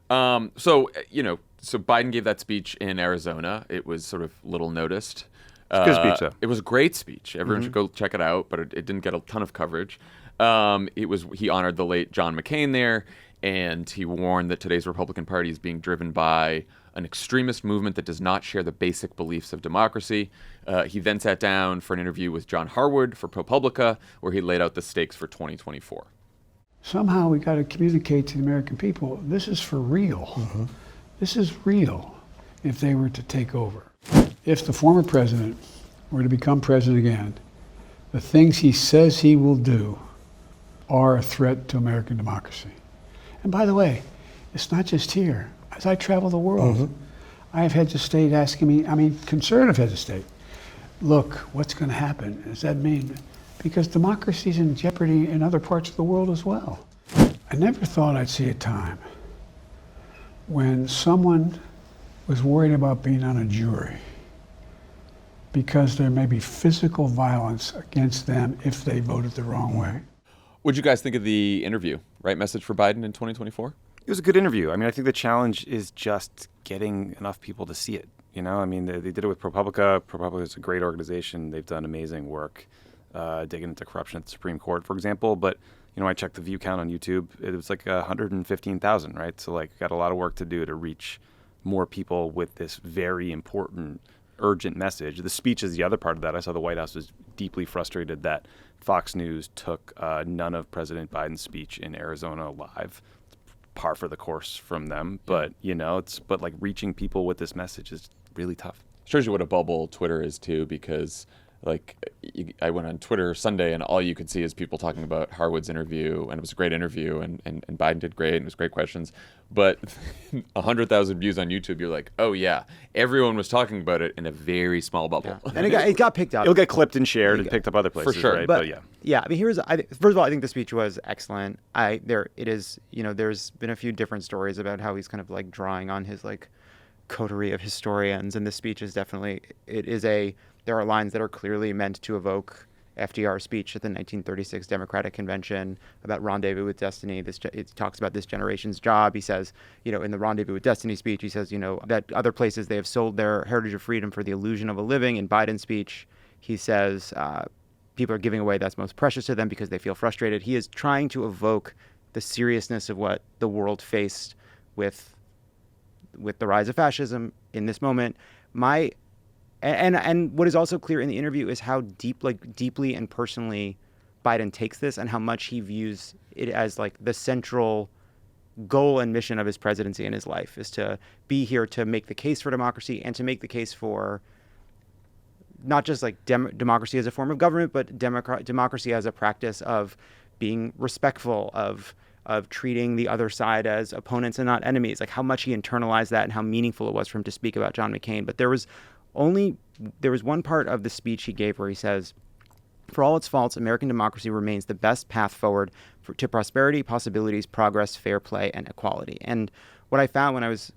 So Biden gave that speech in Arizona. It was sort of little noticed. It's a good speech, though. It was a great speech. Everyone should go check it out, but it didn't get a ton of coverage. He honored the late John McCain there, and he warned that today's Republican Party is being driven by an extremist movement that does not share the basic beliefs of democracy. He then sat down for an interview with John Harwood for ProPublica, where he laid out the stakes for 2024. Somehow we got to communicate to the American people, this is for real. This is real if they were to take over. If the former president were to become president again, the things he says he will do are a threat to American democracy. And by the way, it's not just here. As I travel the world, I have heads of state asking me, conservative heads of state, look, what's going to happen? Does that mean? Because democracy is in jeopardy in other parts of the world as well. I never thought I'd see a time when someone was worried about being on a jury because there may be physical violence against them if they voted the wrong way. What'd you guys think of the interview? Right message for Biden in 2024? It was a good interview. I mean, I think the challenge is just getting enough people to see it. You know, I mean, they did it with ProPublica. ProPublica is a great organization. They've done amazing work digging into corruption at the Supreme Court, for example. But, you know, I checked the view count on YouTube. It was like 115,000, right? So, like, got a lot of work to do to reach more people with this very important, urgent message. The speech is the other part of that. I saw the White House was deeply frustrated that Fox News took none of President Biden's speech in Arizona live. Par for the course from them, but but like reaching people with this message is really tough. Shows you what a bubble Twitter is too, because like I went on Twitter Sunday and all you could see is people talking about Harwood's interview, and it was a great interview, and Biden did great, and it was great questions, but 100,000 views on YouTube, you're like, oh yeah, everyone was talking about it in a very small bubble. Yeah. And it got picked up. It'll get clipped and shared and picked up other places, for sure. Right? But yeah. Yeah, I mean, first of all, I think the speech was excellent. There's been a few different stories about how he's kind of like drawing on his like coterie of historians, and this speech is definitely, there are lines that are clearly meant to evoke FDR's speech at the 1936 Democratic Convention about rendezvous with destiny. It talks about this generation's job. He says, in the rendezvous with destiny speech, he says, that other places they have sold their heritage of freedom for the illusion of a living. In Biden's speech, he says, people are giving away that's most precious to them because they feel frustrated. He is trying to evoke the seriousness of what the world faced with the rise of fascism in this moment. And what is also clear in the interview is how deeply and personally Biden takes this, and how much he views it as like the central goal and mission of his presidency and his life is to be here to make the case for democracy and to make the case for not just like democracy as a form of government, but democracy as a practice of being respectful, of treating the other side as opponents and not enemies. Like how much he internalized that and how meaningful it was for him to speak about John McCain. But there was one part of the speech he gave where he says, for all its faults, American democracy remains the best path forward to prosperity, possibilities, progress, fair play, and equality. And what I found when I was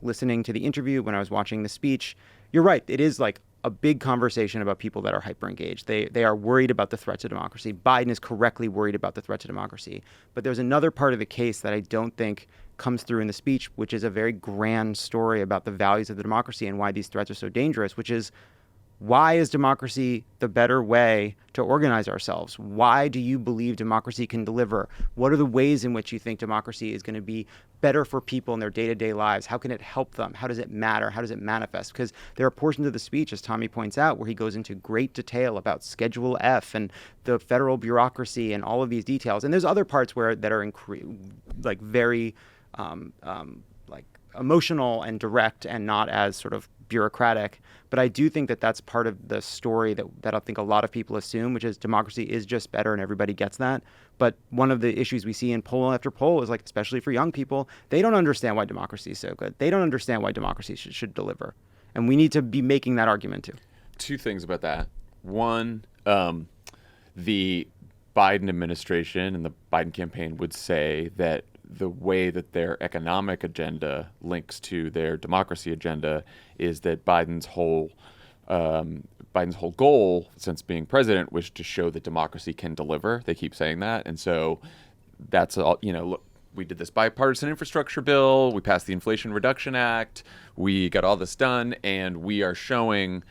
listening to the interview, when I was watching the speech, you're right. It is like a big conversation about people that are hyper engaged. They are worried about the threat to democracy. Biden is correctly worried about the threat to democracy. But there's another part of the case that I don't think comes through in the speech, which is a very grand story about the values of the democracy and why these threats are so dangerous, which is, why is democracy the better way to organize ourselves? Why do you believe democracy can deliver? What are the ways in which you think democracy is going to be better for people in their day-to-day lives? How can it help them? How does it matter? How does it manifest? Because there are portions of the speech, as Tommy points out, where he goes into great detail about Schedule F and the federal bureaucracy and all of these details. And there's other parts that are very emotional and direct and not as sort of bureaucratic. But I do think that that's part of the story that I think a lot of people assume, which is democracy is just better and everybody gets that. But one of the issues we see in poll after poll is, like, especially for young people, they don't understand why democracy is so good. They don't understand why democracy should deliver. And we need to be making that argument too. Two things about that. One, the Biden administration and the Biden campaign would say that the way that their economic agenda links to their democracy agenda is that Biden's whole goal since being president was to show that democracy can deliver. They keep saying that. And so that's all, look, we did this bipartisan infrastructure bill. We passed the Inflation Reduction Act. We got all this done. And we are showing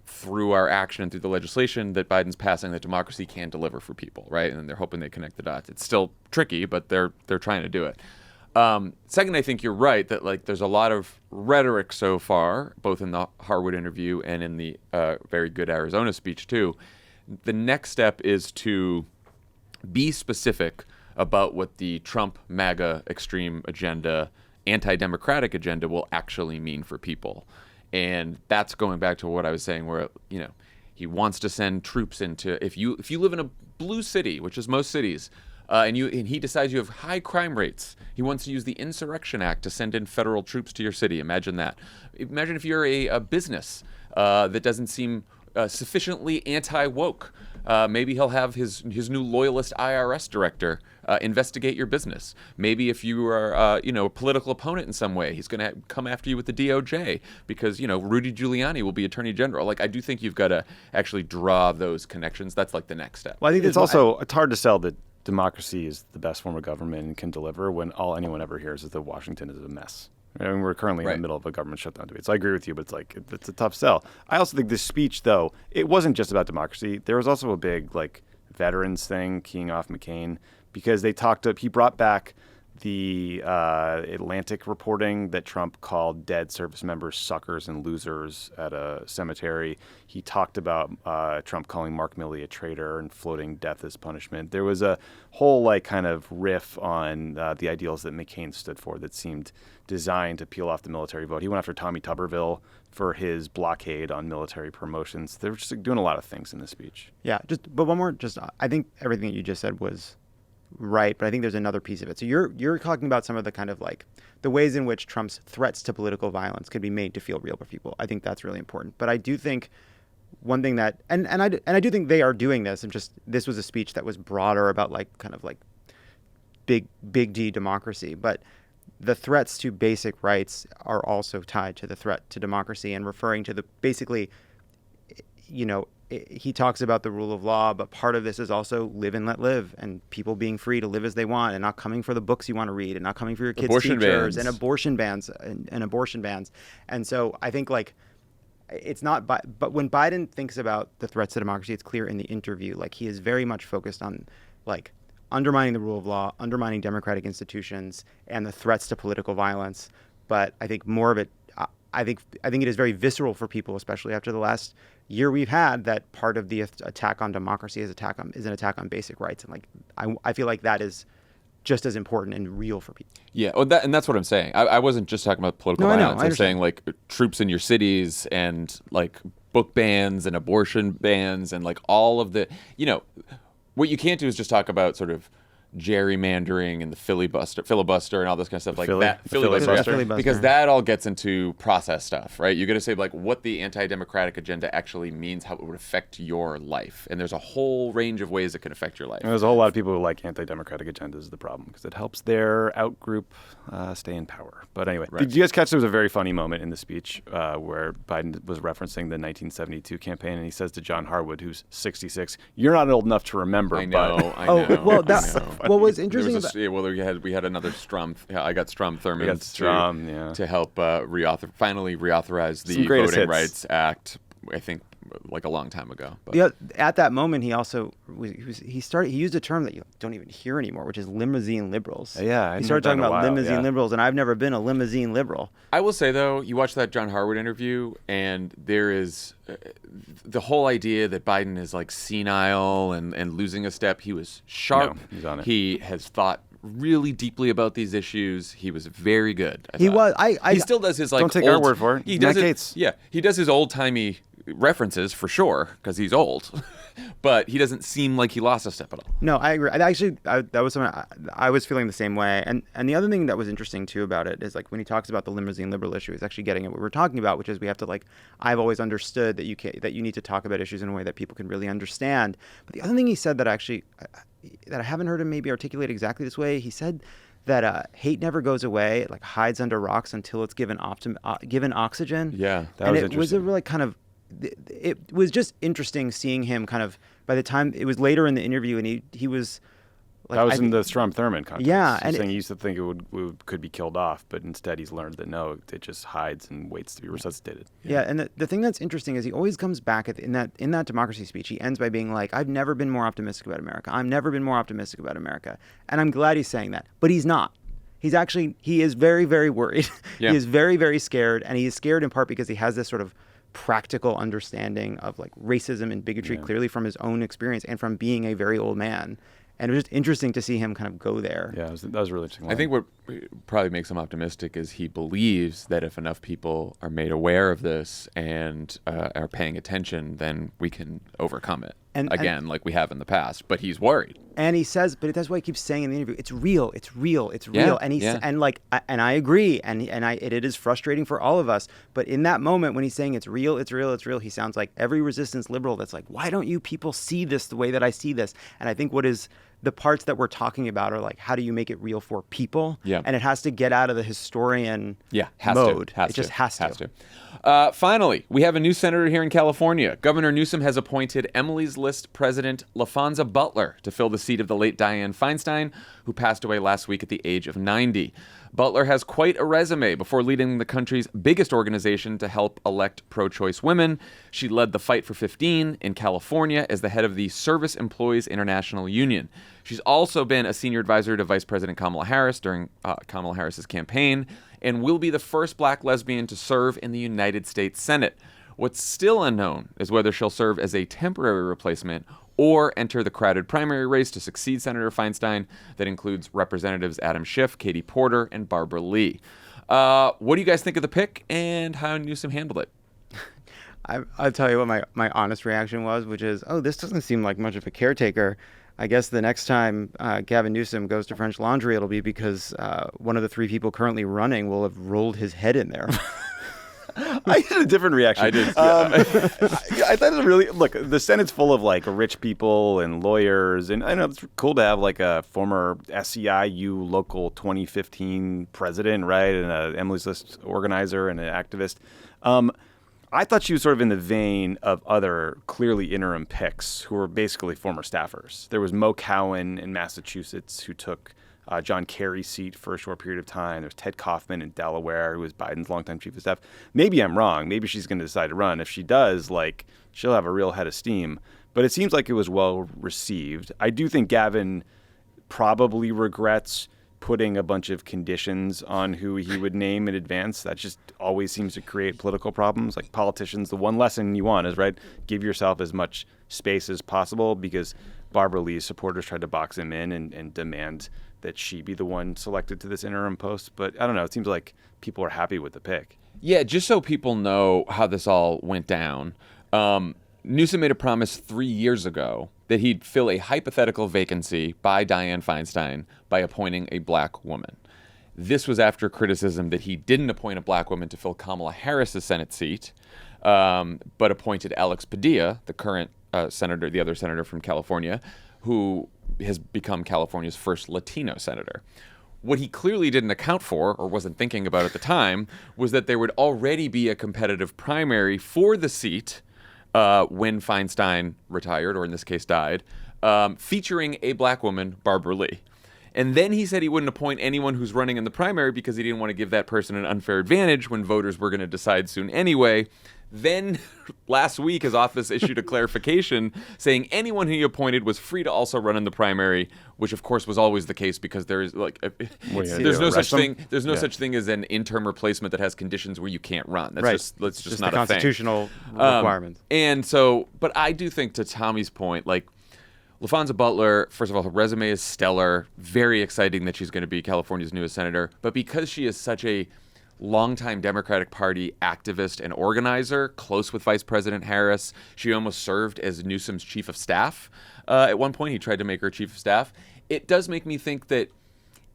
through our action and through the legislation that Biden's passing that democracy can deliver for people, right? And they're hoping they connect the dots. It's still tricky, but they're trying to do it. Second, I think you're right that there's a lot of rhetoric so far, both in the Harwood interview and in the very good Arizona speech too. The next step is to be specific about what the Trump MAGA extreme agenda, anti-democratic agenda will actually mean for people. And that's going back to what I was saying, where he wants to send troops into if you live in a blue city, which is most cities, and he decides you have high crime rates, he wants to use the Insurrection Act to send in federal troops to your city. Imagine that. Imagine if you're a business that doesn't seem sufficiently anti-woke. Maybe he'll have his new loyalist IRS director investigate your business. Maybe if you are a political opponent in some way, he's going to come after you with the DOJ because Rudy Giuliani will be Attorney General. I do think you've got to actually draw those connections. That's the next step. Well, I think it's hard to sell that democracy is the best form of government and can deliver when all anyone ever hears is that Washington is a mess. I mean, we're currently in the middle of a government shutdown debate. So I agree with you, but it's a tough sell. I also think this speech, though, it wasn't just about democracy. There was also a big veterans thing keying off McCain because he brought back the Atlantic reporting that Trump called dead service members suckers and losers at a cemetery. He talked about Trump calling Mark Milley a traitor and floating death as punishment. There was a whole kind of riff on the ideals that McCain stood for that seemed designed to peel off the military vote. He went after Tommy Tuberville for his blockade on military promotions. They were just doing a lot of things in this speech. Yeah, but one more. I think everything that you just said was right, but I think there's another piece of it. So you're talking about some of the kind of the ways in which Trump's threats to political violence could be made to feel real for people. I think that's really important. But I do think one thing that and I do think they are doing this, and just this was a speech that was broader about big D democracy, but the threats to basic rights are also tied to the threat to democracy, and referring to he talks about the rule of law, but part of this is also live and let live, and people being free to live as they want and not coming for the books you want to read and not coming for your kids' teachers and abortion bans. And so I think it's not, but when Biden thinks about the threats to democracy, it's clear in the interview, he is very much focused on undermining the rule of law, undermining democratic institutions, and the threats to political violence. But I think more of it, I think it is very visceral for people, especially after the last year we've had, that part of the attack on democracy is an attack on basic rights. And I feel like that is just as important and real for people. Yeah, and that's what I'm saying. I wasn't just talking about political violence. I'm saying troops in your cities and book bans and abortion bans and all of the, what you can't do is just talk about sort of gerrymandering and the filibuster and all this kind of stuff filibuster, because that all gets into process stuff, right? You got to say what the anti-democratic agenda actually means, how it would affect your life, and there's a whole range of ways it can affect your life. And there's a whole lot of people who like anti-democratic agendas is the problem, because it helps their outgroup stay in power. But anyway, Did you guys catch there was a very funny moment in the speech where Biden was referencing the 1972 campaign, and he says to John Harwood, who's 66, "You're not old enough to remember." I know. What was interesting we had another Strom. I got Strom Thurmond to help finally reauthorize the Voting Rights Act. I think a long time ago. But. Yeah, at that moment, he also he used a term that you don't even hear anymore, which is limousine liberals. Yeah, he started talking about limousine liberals, and I've never been a limousine liberal. I will say though, you watch that John Harwood interview, and there is the whole idea that Biden is senile and losing a step. He was sharp. No, he's on it. He has thought really deeply about these issues. He was very good. He still does his don't take our word for it. He does Matt Gaetz. Yeah, he does his old timey references for sure because he's old, but he doesn't seem like he lost a step at all. No, I agree. That was something I was feeling the same way. And the other thing that was interesting too about it is like when he talks about the limousine liberal issue, he's actually getting at what we're talking about, which is we have to like. I've always understood that you need to talk about issues in a way that people can really understand. But the other thing he said that I haven't heard him maybe articulate exactly this way. He said that hate never goes away. It like hides under rocks until it's given oxygen. Yeah, that was interesting. It was a really kind of. It was just interesting seeing him kind of. By the time it was later in the interview, and he was. Like, that was in the Strom Thurmond context. Yeah, and he used to think it could be killed off, but instead he's learned that no, it just hides and waits to be resuscitated. Yeah, and the thing that's interesting is he always comes back in that democracy speech. He ends by being like, "I've never been more optimistic about America. I've never been more optimistic about America," and I'm glad he's saying that. But he's not. He is very, very worried. Yeah. He is very, very scared, and he is scared in part because he has this sort of practical understanding of like racism and bigotry clearly from his own experience and from being a very old man. And it was just interesting to see him kind of go there. Yeah, that was really interesting. I think what probably makes him optimistic is he believes that if enough people are made aware of this and are paying attention, then we can overcome it like we have in the past. But he's worried. And he says, but that's why he keeps saying in the interview, it's real, it's real, it's real. Yeah, and yeah. I agree, it is frustrating for all of us. But in that moment when he's saying it's real, it's real, it's real, he sounds like every resistance liberal that's like, why don't you people see this the way that I see this? And I think what is the parts that we're talking about are like, how do you make it real for people? Yeah. And it has to get out of the historian mode. It just has to. Finally, we have a new senator here in California. Governor Newsom has appointed Emily's List President Laphonza Butler to fill the seat of the late Dianne Feinstein, who passed away last week at the age of 90. Butler has quite a resume before leading the country's biggest organization to help elect pro-choice women. She led the Fight for 15 in California as the head of the Service Employees International Union. She's also been a senior advisor to Vice President Kamala Harris during Kamala Harris's campaign and will be the first black lesbian to serve in the United States Senate. What's still unknown is whether she'll serve as a temporary replacement or enter the crowded primary race to succeed Senator Feinstein that includes Representatives Adam Schiff, Katie Porter, and Barbara Lee. What do you guys think of the pick and how Newsom handled it? I'll tell you what my honest reaction was, which is, this doesn't seem like much of a caretaker. I guess the next time Gavin Newsom goes to French Laundry, it'll be because one of the three people currently running will have rolled his head in there. I had a different reaction. I did. I thought it was really look. The Senate's full of like rich people and lawyers, and I know it's cool to have like a former SEIU local 2015 president, right, and a Emily's List organizer and an activist. I thought she was sort of in the vein of other clearly interim picks who were basically former staffers. There was Mo Cowan in Massachusetts who took John Kerry's seat for a short period of time. There's Ted Kaufman in Delaware, who was Biden's longtime chief of staff. Maybe I'm wrong. Maybe she's going to decide to run. If she does, like, she'll have a real head of steam. But it seems like it was well received. I do think Gavin probably regrets putting a bunch of conditions on who he would name in advance. That just always seems to create political problems. Like politicians, the one lesson you want is, right, give yourself as much space as possible, because Barbara Lee's supporters tried to box him in and demand that she be the one selected to this interim post. But I don't know. It seems like people are happy with the pick. Yeah, just so people know how this all went down, Newsom made a promise 3 years ago that he'd fill a hypothetical vacancy by Dianne Feinstein by appointing a black woman. This was after criticism that he didn't appoint a black woman to fill Kamala Harris's Senate seat, but appointed Alex Padilla, the current senator, the other senator from California, who has become California's first Latino senator. What he clearly didn't account for, or wasn't thinking about at the time, was that there would already be a competitive primary for the seat when Feinstein retired, or in this case died, featuring a black woman, Barbara Lee. And then he said he wouldn't appoint anyone who's running in the primary because he didn't want to give that person an unfair advantage when voters were going to decide soon anyway. Then last week, his office issued a clarification saying anyone who he appointed was free to also run in the primary, which of course was always the case because there is like there's no such thing. There's no such thing as an interim replacement that has conditions where you can't run. That's just not the a thing. constitutional requirements. And so, but I do think, to Tommy's point, like, Laphonza Butler, first of all, her resume is stellar. Very exciting that she's going to be California's newest senator. But because she is such a longtime Democratic Party activist and organizer, close with Vice President Harris. She almost served as Newsom's chief of staff. At one point, he tried to make her chief of staff. It does make me think that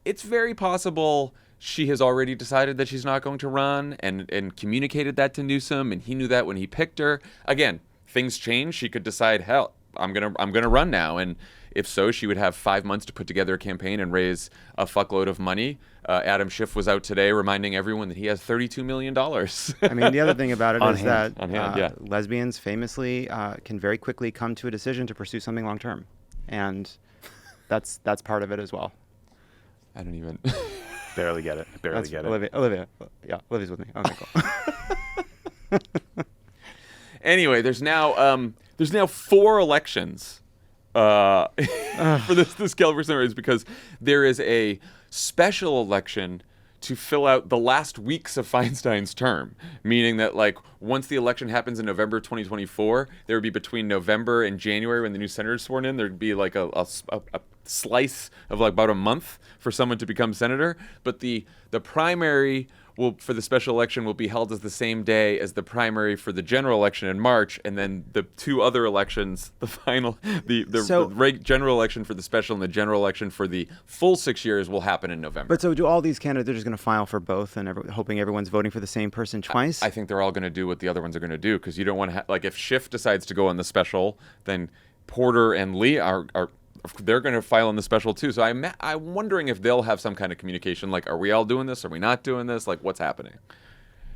it's very possible she has already decided that she's not going to run and communicated that to Newsom, and he knew that when he picked her. Again, things change. She could decide, hell, I'm gonna run now, and if so, she would have 5 months to put together a campaign and raise a fuckload of money. Adam Schiff was out today reminding everyone that he has $32 million. I mean, the other thing about it is that lesbians famously can very quickly come to a decision to pursue something long term, and that's part of it as well. I don't even barely get it. Olivia, yeah, Olivia's with me. Okay, cool. Anyway, there's now 4 elections for this Galveston race, because there is a special election to fill out the last weeks of Feinstein's term, meaning that like once the election happens in November 2024, there would be between November and January when the new senator is sworn in, there'd be like a slice of like about a month for someone to become senator. But the primary for the special election will be held as the same day as the primary for the general election in March, and then the 2 other elections, the general election for the special and the general election for the full 6 years will happen in November. But so do all these candidates are just going to file for both and hoping everyone's voting for the same person twice? I think they're all going to do what the other ones are going to do, because you don't want to like if Schiff decides to go on the special, then Porter and Lee are they're going to file on the special too. So I'm wondering if they'll have some kind of communication, like, are we all doing this? Are we not doing this? Like, what's happening?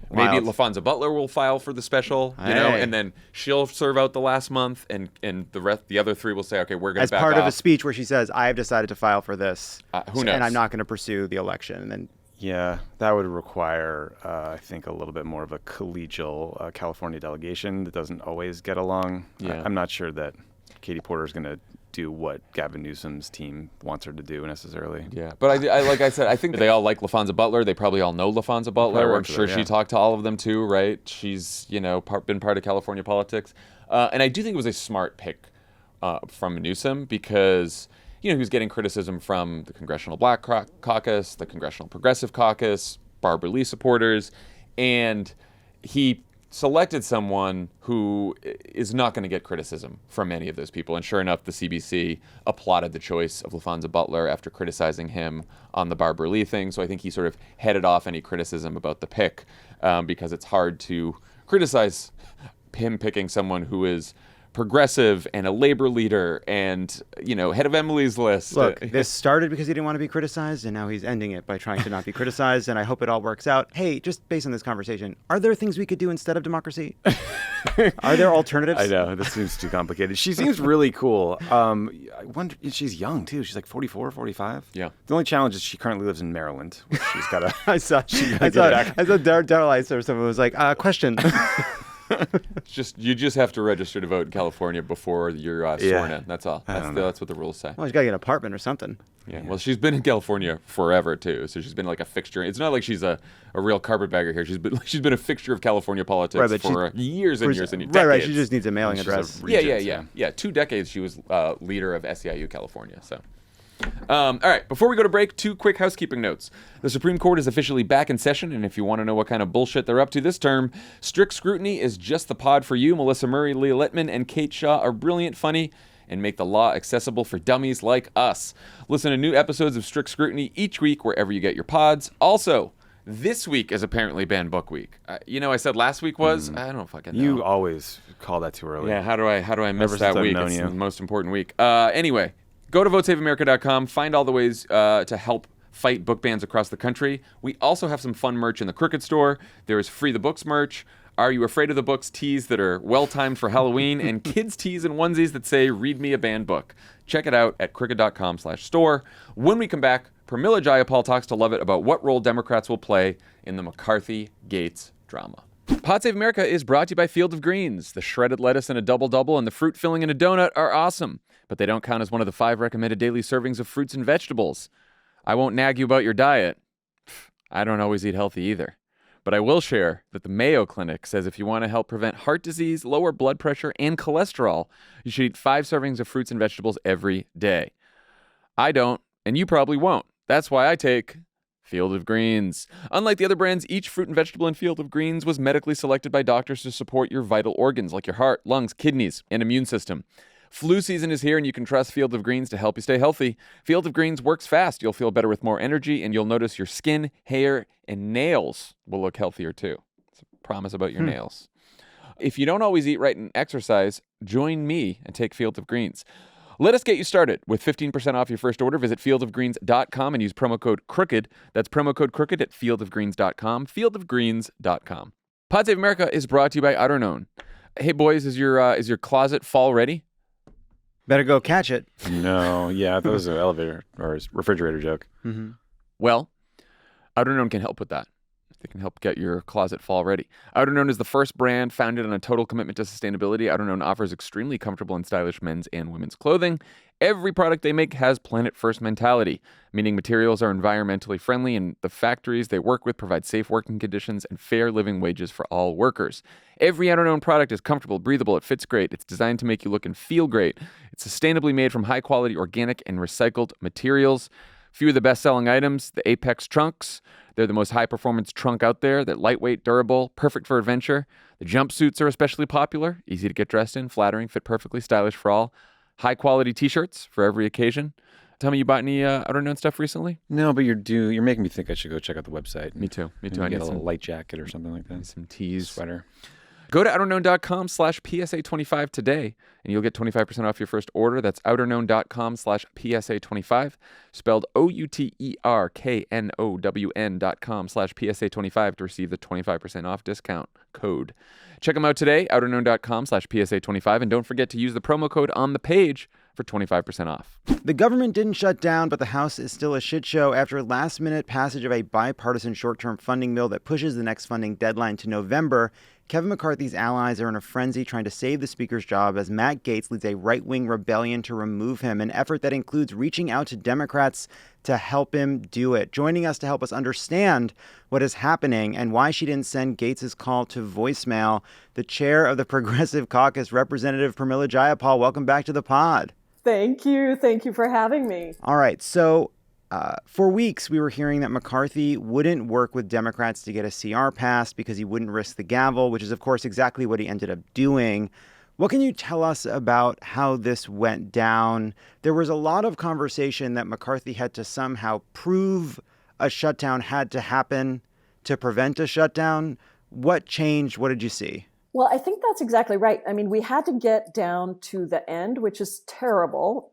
Wild. Maybe Laphonza Butler will file for the special, and then she'll serve out the last month, and the other 3 will say, okay, we're going to back off. As part of a speech where she says, I have decided to file for this, who knows? And I'm not going to pursue the election. And then yeah, that would require, I think, a little bit more of a collegial California delegation that doesn't always get along. Yeah. I'm not sure that Katie Porter is going to do what Gavin Newsom's team wants her to do necessarily. Yeah, but I like I said, I think they all like Laphonza Butler. They probably all know Laphonza Butler. I'm sure she talked to all of them too, right? She's been part of California politics, and I do think it was a smart pick from Newsom, because he was getting criticism from the Congressional Black Caucus, the Congressional Progressive Caucus, Barbara Lee supporters, and he selected someone who is not going to get criticism from any of those people. And sure enough, the CBC applauded the choice of Laphonza Butler after criticizing him on the Barbara Lee thing. So I think he sort of headed off any criticism about the pick, because it's hard to criticize him picking someone who is progressive and a labor leader and, head of Emily's List. Look, this started because he didn't want to be criticized, and now he's ending it by trying to not be criticized, and I hope it all works out. Hey, just based on this conversation, are there things we could do instead of democracy? Are there alternatives? I know, this seems too complicated. She seems really cool. I wonder, she's young, too. She's like 44, 45. Yeah. The only challenge is she currently lives in Maryland, which she's got to... I saw Daryl Ice or someone was like, question. You just have to register to vote in California before you're sworn in. That's all. That's what the rules say. Well, she's got to get an apartment or something. Yeah. Well, she's been in California forever too, so she's been like a fixture. It's not like she's a real carpetbagger here. She's been a fixture of California politics for years and years and decades. Right. She just needs a mailing address. Yeah. 2 decades she was leader of SEIU California. So. All right, before we go to break, 2 quick housekeeping notes. The Supreme Court is officially back in session, and if you want to know what kind of bullshit they're up to this term, Strict Scrutiny is just the pod for you. Melissa Murray, Leah Littman, and Kate Shaw are brilliant, funny, and make the law accessible for dummies like us. Listen to new episodes of Strict Scrutiny each week wherever you get your pods. Also, this week is apparently Banned Book Week. I said last week was. I don't fucking know. You always call that too early. Yeah, how do I miss that week? It's the most important week. Anyway. Go to votesaveamerica.com, find all the ways to help fight book bans across the country. We also have some fun merch in the Crooked store. There is Free the Books merch, Are You Afraid of the Books tees that are well-timed for Halloween, and kids tees and onesies that say, read me a banned book. Check it out at crooked.com/store. When we come back, Pramila Jayapal talks to Lovett about what role Democrats will play in the McCarthy-Gaetz drama. Pod Save America is brought to you by Field of Greens. The shredded lettuce in a double-double and the fruit filling in a donut are awesome, but they don't count as one of the 5 recommended daily servings of fruits and vegetables. I won't nag you about your diet. I don't always eat healthy either. But I will share that the Mayo Clinic says if you want to help prevent heart disease, lower blood pressure, and cholesterol, you should eat 5 servings of fruits and vegetables every day. I don't, and you probably won't. That's why I take Field of Greens. Unlike the other brands, each fruit and vegetable in Field of Greens was medically selected by doctors to support your vital organs like your heart, lungs, kidneys, and immune system. Flu season is here and you can trust Field of Greens to help you stay healthy. Field of Greens works fast. You'll feel better with more energy and you'll notice your skin, hair, and nails will look healthier too. It's a promise about your nails. If you don't always eat right and exercise, join me and take Field of Greens. Let us get you started with 15% off your first order. Visit fieldofgreens.com and use promo code CROOKED. That's promo code CROOKED at fieldofgreens.com, fieldofgreens.com. Pod Save America is brought to you by Outerknown. Hey, boys, is your closet fall ready? Better go catch it. No, yeah, that was an elevator or a refrigerator joke. Mm-hmm. Well, Outerknown can help with that. They can help get your closet fall ready. Outerknown is the first brand founded on a total commitment to sustainability. Outerknown offers extremely comfortable and stylish men's and women's clothing. Every product they make has planet first mentality, meaning materials are environmentally friendly and the factories they work with provide safe working conditions and fair living wages for all workers. Every Outerknown product is comfortable, breathable, it fits great. It's designed to make you look and feel great. It's sustainably made from high quality organic and recycled materials. Few of the best-selling items, the Apex trunks. They're the most high-performance trunk out there. They're lightweight, durable, perfect for adventure. The jumpsuits are especially popular, easy to get dressed in, flattering, fit perfectly, stylish for all. High-quality T-shirts for every occasion. Tell me, you bought any Outerknown stuff recently? No, but you're making me think I should go check out the website. Me too. I need get a little light jacket or something like that. some tees. Sweater. Go to outerknown.com/PSA25 today, and you'll get 25% off your first order. That's outerknown.com/PSA25, spelled outerknown.com/PSA25 to receive the 25% off discount code. Check them out today, outerknown.com/PSA25, and don't forget to use the promo code on the page for 25% off. The government didn't shut down, but the House is still a shit show after last-minute passage of a bipartisan short-term funding bill that pushes the next funding deadline to November. Kevin McCarthy's allies are in a frenzy trying to save the speaker's job as Matt Gaetz leads a right-wing rebellion to remove him, an effort that includes reaching out to Democrats to help him do it. Joining us to help us understand what is happening and why she didn't send Gaetz's call to voicemail, the chair of the Progressive Caucus, Representative Pramila Jayapal. Welcome back to the pod. Thank you. Thank you for having me. All right. So for weeks, we were hearing that McCarthy wouldn't work with Democrats to get a CR passed because he wouldn't risk the gavel, which is, of course, exactly what he ended up doing. What can you tell us about how this went down? There was a lot of conversation that McCarthy had to somehow prove a shutdown had to happen to prevent a shutdown. What changed? What did you see? Well, I think that's exactly right. I mean, we had to get down to the end, which is terrible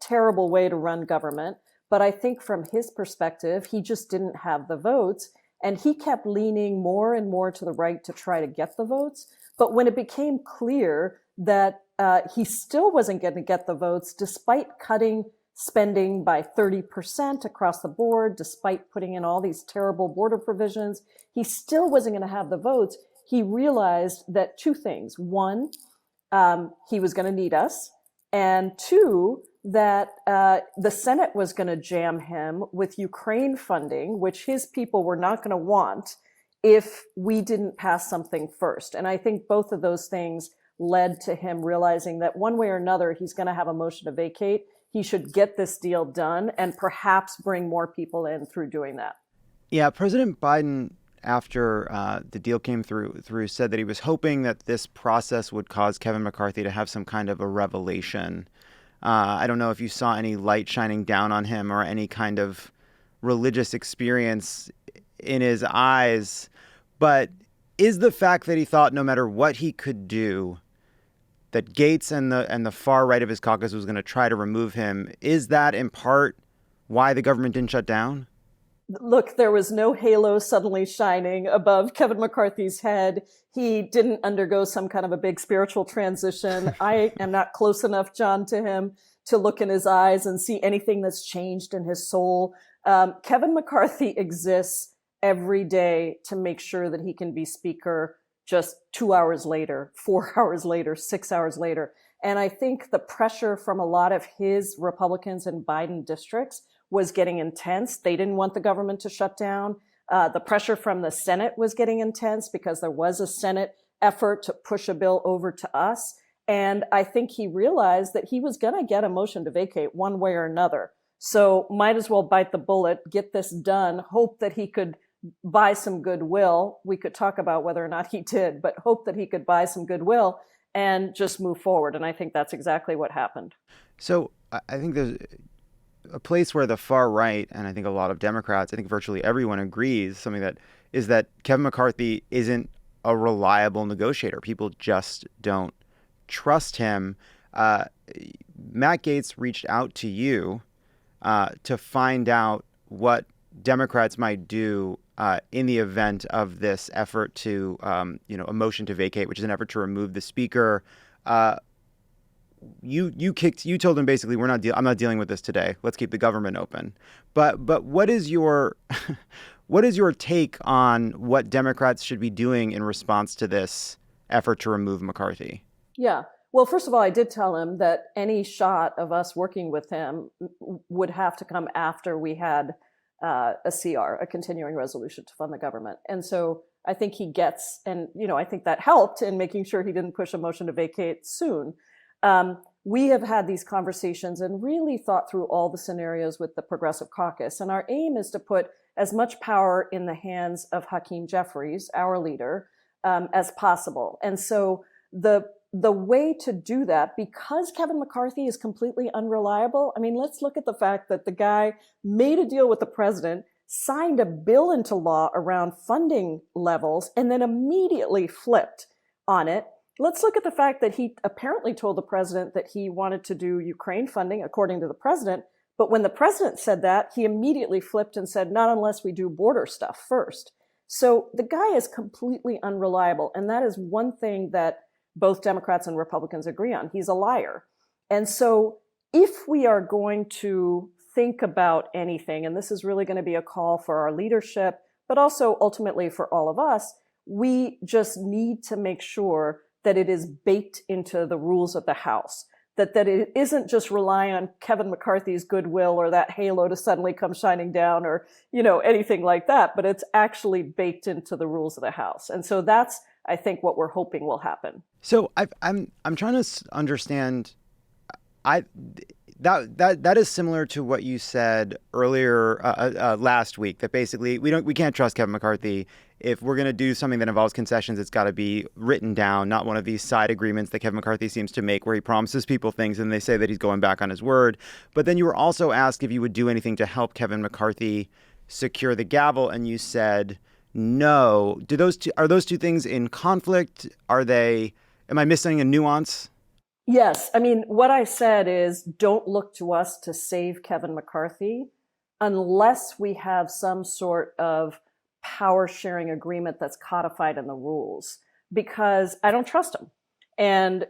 way to run government. But I think from his perspective, he just didn't have the votes. And he kept leaning more and more to the right to try to get the votes. But when it became clear that he still wasn't going to get the votes, despite cutting spending by 30% across the board, despite putting in all these terrible border provisions, he still wasn't going to have the votes. He realized that two things. One, he was going to need us. And two, that the Senate was going to jam him with Ukraine funding, which his people were not going to want if we didn't pass something first. And I think both of those things led to him realizing that one way or another, he's going to have a motion to vacate. He should get this deal done and perhaps bring more people in through doing that. Yeah, President Biden, after the deal came through, said that he was hoping that this process would cause Kevin McCarthy to have some kind of a revelation. I don't know if you saw any light shining down on him or any kind of religious experience in his eyes. But is the fact that he thought no matter what he could do, that Gaetz and the far right of his caucus was going to try to remove him, is that in part why the government didn't shut down? Look, there was no halo suddenly shining above Kevin McCarthy's head. He didn't undergo some kind of a big spiritual transition. I am not close enough, John, to him to look in his eyes and see anything that's changed in his soul. Kevin McCarthy exists every day to make sure that he can be speaker just 2 hours later, 4 hours later, 6 hours later. And I think the pressure from a lot of his Republicans in Biden districts was getting intense. They didn't want the government to shut down. The pressure from the Senate was getting intense because there was a Senate effort to push a bill over to us. And I think he realized that he was going to get a motion to vacate one way or another. So might as well bite the bullet, get this done, hope that he could buy some goodwill. We could talk about whether or not he did, but hope that he could buy some goodwill and just move forward. And I think that's exactly what happened. So I think there's a place where the far right, and I think a lot of Democrats, I think virtually everyone agrees, something that is that Kevin McCarthy isn't a reliable negotiator. People just don't trust him. Matt Gaetz reached out to you to find out what Democrats might do in the event of this effort to, a motion to vacate, which is an effort to remove the speaker. You told him basically, I'm not dealing with this today. Let's keep the government open. But what is your what is your take on what Democrats should be doing in response to this effort to remove McCarthy? Yeah. Well, first of all, I did tell him that any shot of us working with him would have to come after we had a CR, a continuing resolution to fund the government. And so I think he gets, and I think that helped in making sure he didn't push a motion to vacate soon. We have had these conversations and really thought through all the scenarios with the Progressive Caucus. And our aim is to put as much power in the hands of Hakeem Jeffries, our leader, as possible. And so the way to do that, because Kevin McCarthy is completely unreliable, I mean, let's look at the fact that the guy made a deal with the president, signed a bill into law around funding levels, and then immediately flipped on it. Let's look at the fact that he apparently told the president that he wanted to do Ukraine funding, according to the president. But when the president said that, he immediately flipped and said, not unless we do border stuff first. So the guy is completely unreliable. And that is one thing that both Democrats and Republicans agree on. He's a liar. And so if we are going to think about anything, and this is really going to be a call for our leadership, but also ultimately for all of us, we just need to make sure that it is baked into the rules of the House, that it isn't just relying on Kevin McCarthy's goodwill or that halo to suddenly come shining down or, anything like that, but it's actually baked into the rules of the House. And so that's, I think, what we're hoping will happen. So I'm trying to understand. That is similar to what you said earlier last week. That basically we can't trust Kevin McCarthy. If we're going to do something that involves concessions, it's got to be written down, not one of these side agreements that Kevin McCarthy seems to make, where he promises people things and they say that he's going back on his word. But then you were also asked if you would do anything to help Kevin McCarthy secure the gavel, and you said no. Are those two things in conflict? Am I missing a nuance? Yes. I mean, what I said is don't look to us to save Kevin McCarthy unless we have some sort of power sharing agreement that's codified in the rules, because I don't trust him. And,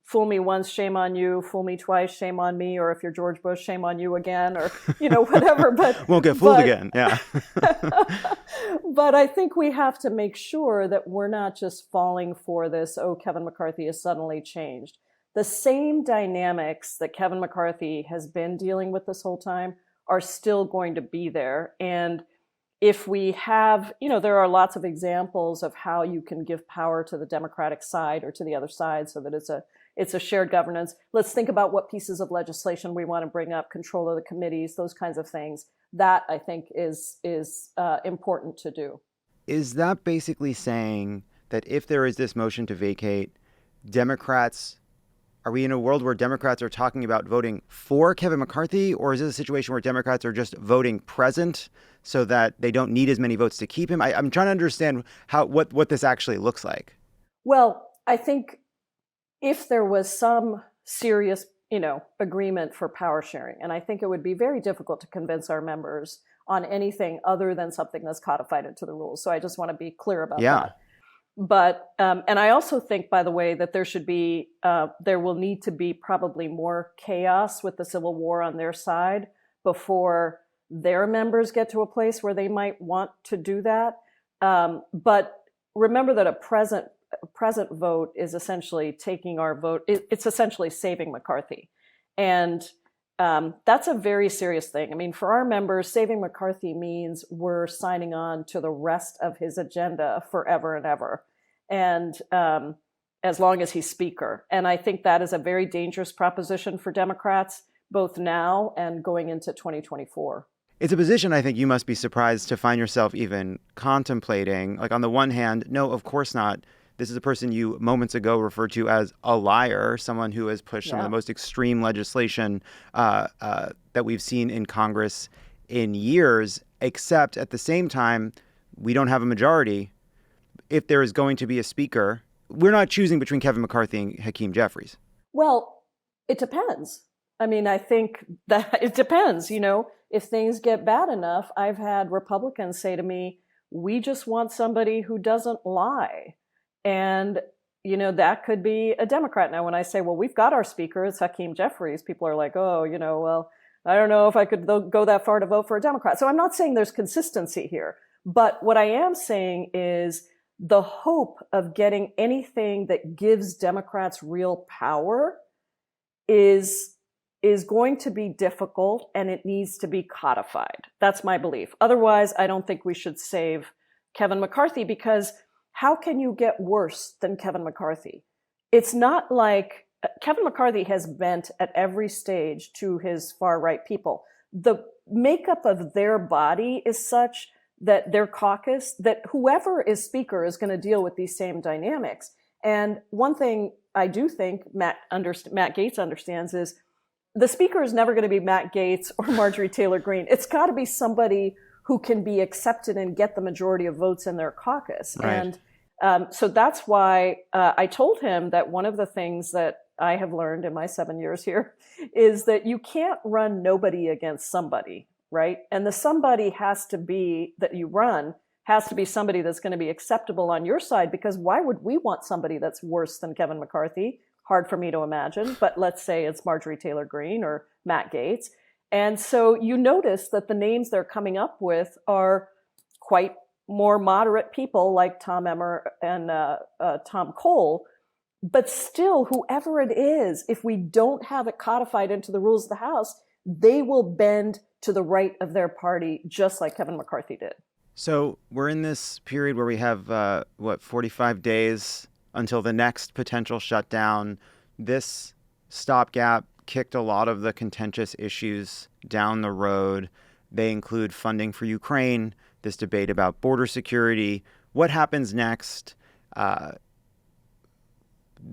fool me once, shame on you. Fool me twice, shame on me. Or if you're George Bush, shame on you again, or, whatever. But won't get fooled again. Yeah. But I think we have to make sure that we're not just falling for this, Kevin McCarthy has suddenly changed. The same dynamics that Kevin McCarthy has been dealing with this whole time are still going to be there. And if we have, there are lots of examples of how you can give power to the Democratic side or to the other side so that it's a shared governance. Let's think about what pieces of legislation we want to bring up, control of the committees, those kinds of things. That, I think, is important to do. Is that basically saying that if there is this motion to vacate, are we in a world where Democrats are talking about voting for Kevin McCarthy, or is this a situation where Democrats are just voting present so that they don't need as many votes to keep him? I'm trying to understand what this actually looks like. Well, I think if there was some serious, agreement for power sharing, and I think it would be very difficult to convince our members on anything other than something that's codified into the rules. So I just want to be clear about that. But, and I also think, by the way, that there will need to be probably more chaos with the Civil War on their side before their members get to a place where they might want to do that. But remember that a present vote is essentially taking our vote. It's essentially saving McCarthy. And that's a very serious thing. I mean, for our members, saving McCarthy means we're signing on to the rest of his agenda forever and ever. And as long as he's speaker. And I think that is a very dangerous proposition for Democrats, both now and going into 2024. It's a position I think you must be surprised to find yourself even contemplating. Like, on the one hand, no, of course not. This is a person you moments ago referred to as a liar, someone who has pushed some of the most extreme legislation that we've seen in Congress in years, except at the same time, we don't have a majority. If there is going to be a speaker, we're not choosing between Kevin McCarthy and Hakeem Jeffries. Well, it depends. I mean, I think that it depends. If things get bad enough, I've had Republicans say to me, we just want somebody who doesn't lie. And, that could be a Democrat. Now, when I say, well, we've got our speaker, it's Hakeem Jeffries, people are like, oh, well, I don't know if I could go that far to vote for a Democrat. So I'm not saying there's consistency here. But what I am saying is the hope of getting anything that gives Democrats real power is going to be difficult, and it needs to be codified. That's my belief. Otherwise, I don't think we should save Kevin McCarthy, because how can you get worse than Kevin McCarthy? It's not like Kevin McCarthy has bent at every stage to his far-right people. The makeup of their body is such that their caucus, that whoever is speaker is going to deal with these same dynamics. And one thing I do think Matt Gaetz understands is the speaker is never going to be Matt Gaetz or Marjorie Taylor Greene. It's got to be somebody who can be accepted and get the majority of votes in their caucus. Right. And so that's why I told him that one of the things that I have learned in my 7 years here is that you can't run nobody against somebody, right? And the somebody has to be that you run has to be somebody that's going to be acceptable on your side, because why would we want somebody that's worse than Kevin McCarthy? Hard for me to imagine, but let's say it's Marjorie Taylor Greene or Matt Gaetz. And so you notice that the names they're coming up with are quite more moderate people like Tom Emmer and Tom Cole. But still, whoever it is, if we don't have it codified into the rules of the House, they will bend to the right of their party, just like Kevin McCarthy did. So we're in this period where we have, 45 days until the next potential shutdown. This stopgap kicked a lot of the contentious issues down the road. They include funding for Ukraine, this debate about border security. What happens next?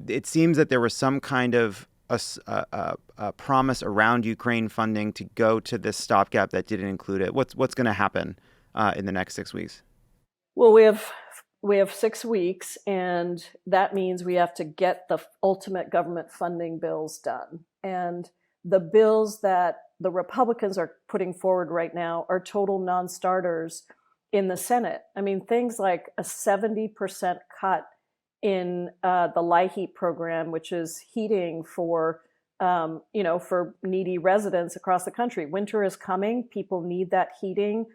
It seems that there was some kind of a promise around Ukraine funding to go to this stopgap that didn't include it. What's going to happen in the next 6 weeks? Well, we have 6 weeks, and that means we have to get the ultimate government funding bills done. And the bills that the Republicans are putting forward right now are total non-starters in the Senate. I mean, things like a 70% cut in the LIHEAP program, which is heating for needy residents across the country. Winter is coming. People need that heating.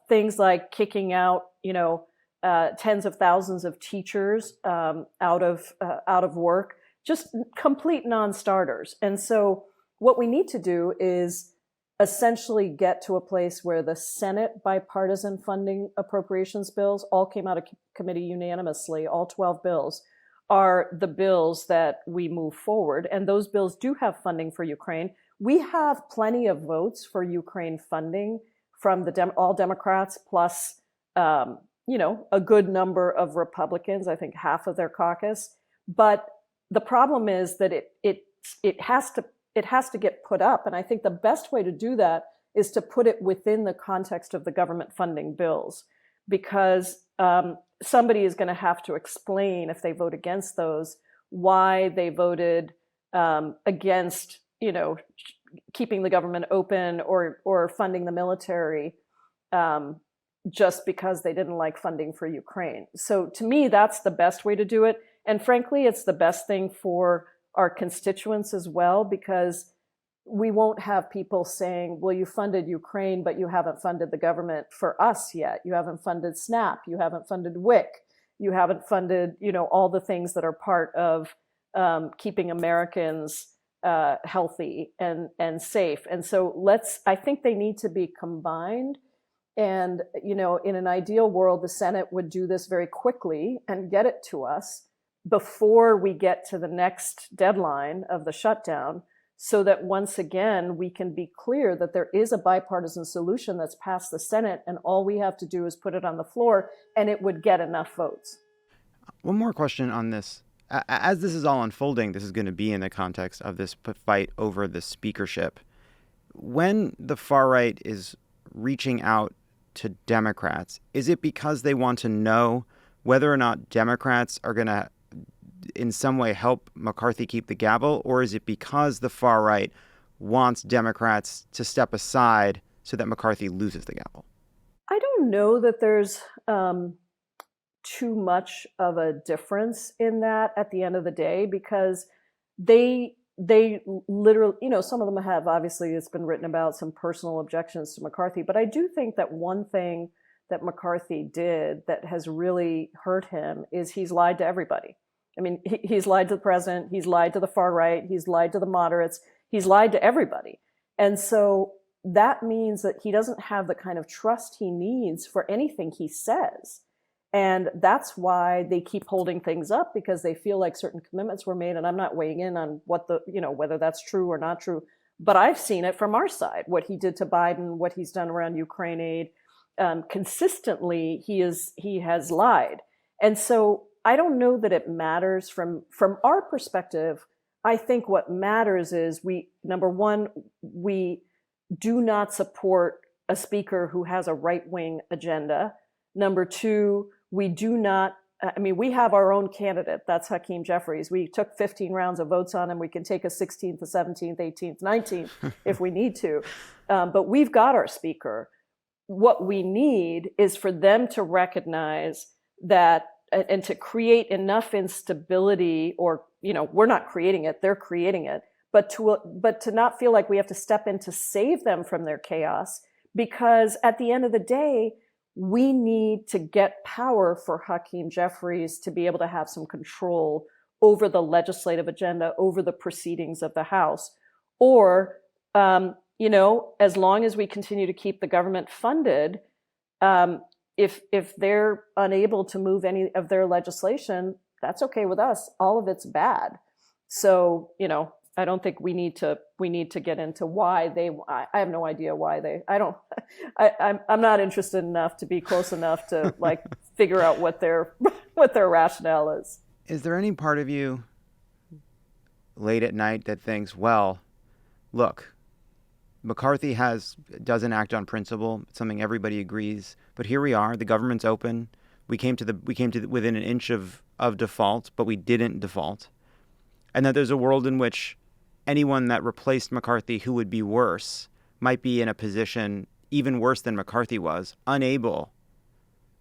Things like kicking out, tens of thousands of teachers out of work, just complete non-starters. And so what we need to do is essentially get to a place where the Senate bipartisan funding appropriations bills all came out of committee unanimously. All 12 bills are the bills that we move forward. And those bills do have funding for Ukraine. We have plenty of votes for Ukraine funding from all Democrats, plus, a good number of Republicans, I think half of their caucus. But the problem is that it has to get put up. And I think the best way to do that is to put it within the context of the government funding bills, because somebody is going to have to explain, if they vote against those, why they voted against, keeping the government open or funding the military just because they didn't like funding for Ukraine. So to me, that's the best way to do it. And frankly, it's the best thing for our constituents as well, because we won't have people saying, well, you funded Ukraine, but you haven't funded the government for us yet. You haven't funded SNAP. You haven't funded WIC. You haven't funded, all the things that are part of keeping Americans healthy and safe. And so I think they need to be combined. And, in an ideal world, the Senate would do this very quickly and get it to us before we get to the next deadline of the shutdown, so that once again, we can be clear that there is a bipartisan solution that's passed the Senate, and all we have to do is put it on the floor, and it would get enough votes. One more question on this. As this is all unfolding, this is going to be in the context of this fight over the speakership. When the far right is reaching out to Democrats, is it because they want to know whether or not Democrats are going to in some way help McCarthy keep the gavel, or is it because the far right wants Democrats to step aside so that McCarthy loses the gavel? I don't know that there's too much of a difference in that at the end of the day, because they literally, some of them have, obviously it's been written about, some personal objections to McCarthy, but I do think that one thing that McCarthy did that has really hurt him is he's lied to everybody. I mean, he's lied to the president, he's lied to the far right, he's lied to the moderates, he's lied to everybody. And so that means that he doesn't have the kind of trust he needs for anything he says. And that's why they keep holding things up, because they feel like certain commitments were made. And I'm not weighing in on whether that's true or not true, but I've seen it from our side, what he did to Biden, what he's done around Ukraine aid. Consistently, he has lied. And so I don't know that it matters from our perspective. I think what matters is number one, we do not support a speaker who has a right-wing agenda. Number two, we have our own candidate. That's Hakeem Jeffries. We took 15 rounds of votes on him. We can take a 16th, a 17th, 18th, 19th if we need to. But we've got our speaker. What we need is for them to recognize that and to create enough instability, or, we're not creating it, they're creating it, but to not feel like we have to step in to save them from their chaos, because at the end of the day, we need to get power for Hakeem Jeffries to be able to have some control over the legislative agenda, over the proceedings of the House. Or, as long as we continue to keep the government funded, if they're unable to move any of their legislation, that's okay with us. All of it's bad. So, I don't think we need to get into why I have no idea why I'm not interested enough to be close enough to figure out what their rationale is. Is there any part of you late at night that thinks, well, look, McCarthy doesn't act on principle, something everybody agrees, but here we are, the government's open. We came to within an inch of default, but we didn't default. And that there's a world in which anyone that replaced McCarthy who would be worse might be in a position even worse than McCarthy was, unable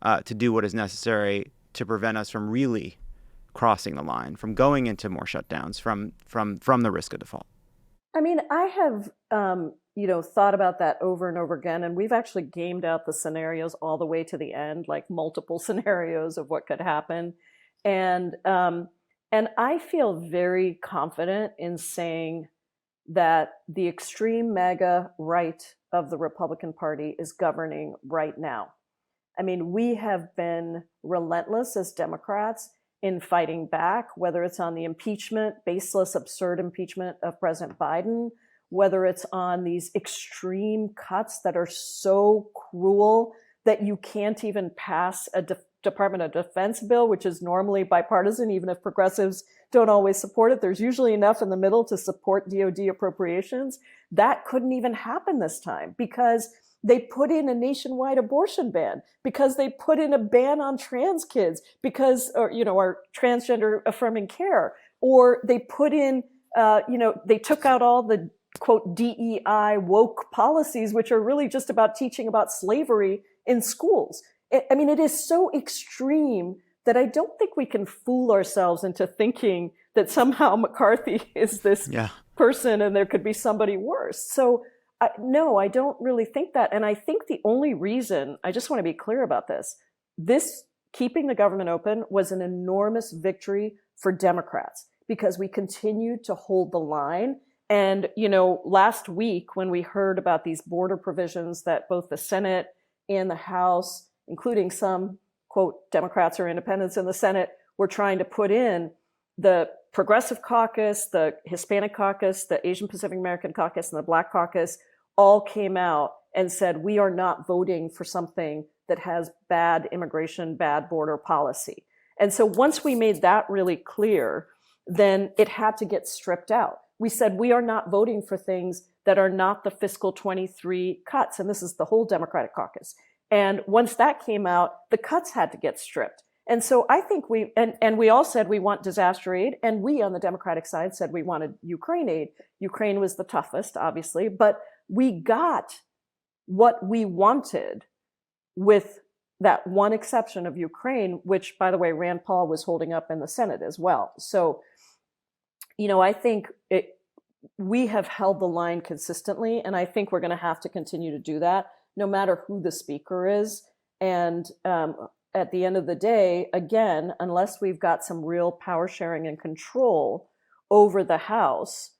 to do what is necessary to prevent us from really crossing the line, from going into more shutdowns, from the risk of default. I mean, I have thought about that over and over again, and we've actually gamed out the scenarios all the way to the end, like multiple scenarios of what could happen. And I feel very confident in saying that the extreme MAGA right of the Republican Party is governing right now. I mean, we have been relentless as Democrats in fighting back, whether it's on the impeachment, baseless, absurd impeachment of President Biden, whether it's on these extreme cuts that are so cruel that you can't even pass a Department of Defense bill, which is normally bipartisan, even if progressives don't always support it. There's usually enough in the middle to support DOD appropriations. That couldn't even happen this time because they put in a nationwide abortion ban, because they put in a ban on trans kids, or transgender affirming care, or they put in, they took out all the quote DEI woke policies, which are really just about teaching about slavery in schools. I mean, it is so extreme that I don't think we can fool ourselves into thinking that somehow McCarthy is this person and there could be somebody worse. So no, I don't really think that. And I think the only reason, I just want to be clear about this keeping the government open was an enormous victory for Democrats because we continued to hold the line. And, last week when we heard about these border provisions that both the Senate and the House, including some, quote, Democrats or independents in the Senate, were trying to put in, the Progressive Caucus, the Hispanic Caucus, the Asian Pacific American Caucus, and the Black Caucus all came out and said, we are not voting for something that has bad immigration, bad border policy. And so once we made that really clear, then it had to get stripped out. We said, we are not voting for things that are not the fiscal 23 cuts. And this is the whole Democratic caucus. And once that came out, the cuts had to get stripped. And so I think we all said we want disaster aid. And we on the Democratic side said we wanted Ukraine aid. Ukraine was the toughest, obviously, but we got what we wanted with that one exception of Ukraine, which, by the way, Rand Paul was holding up in the Senate as well. So, I think we have held the line consistently, and I think we're going to have to continue to do that, no matter who the speaker is. And at the end of the day, again, unless we've got some real power sharing and control over the House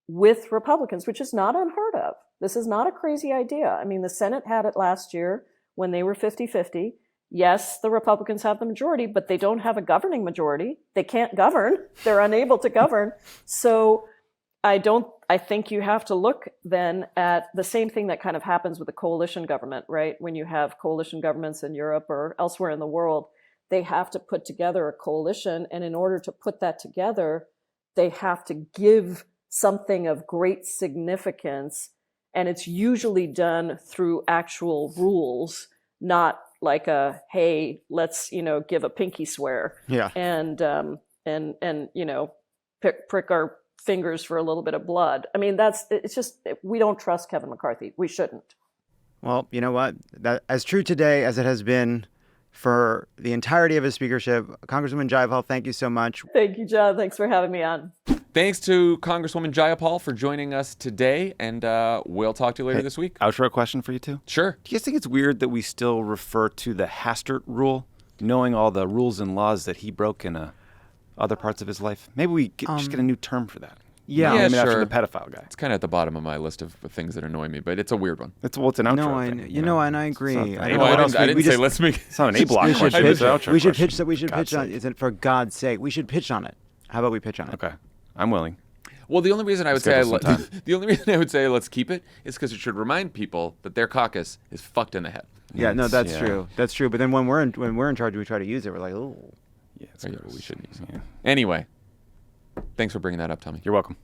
with Republicans, which is not unheard of. This is not a crazy idea. I mean, the Senate had it last year when they were 50-50. Yes, the Republicans have the majority, but they don't have a governing majority. They can't govern. They're unable to govern. So I think you have to look then at the same thing that kind of happens with a coalition government, right? When you have coalition governments in Europe or elsewhere in the world, they have to put together a coalition. And in order to put that together, they have to give something of great significance. And it's usually done through actual rules, not like a, hey, let's, give a pinky swear. Yeah. And prick our fingers for a little bit of blood. I mean, it's just, we don't trust Kevin McCarthy. We shouldn't. Well, you know what? That as true today as it has been for the entirety of his speakership. Congresswoman Jayapal, thank you so much. Thank you, John. Thanks for having me on. Thanks to Congresswoman Jayapal for joining us today, and we'll talk to you later this week. Outro question for you two. Sure. Do you guys think it's weird that we still refer to the Hastert rule, knowing all the rules and laws that he broke in other parts of his life? Maybe we just get a new term for that. Yeah, Yeah, Name it after sure. the pedophile guy. It's kind of at the bottom of my list of things that annoy me, but it's a weird one. It's an outro thing. And I agree. It's I not- don't know what else I didn't we say just- let's make. It's not an A block we should question. pitch. It's an outro We should question. pitch that. We should God's pitch on. sake. Isn't for God's sake? We should pitch on it. How about we pitch on it? Okay, I'm willing. Well, the only reason I would say Schedule some time. the only reason I would say let's keep it is because it should remind people that their caucus is fucked in the head. Yeah, no, that's Yeah. true. That's true. But then when we're in charge, we try to use it. We're like, oh. Yeah, it's Oh, yeah, gross. we shouldn't use it. Yeah. Anyway, thanks for bringing that up, Tommy. You're welcome.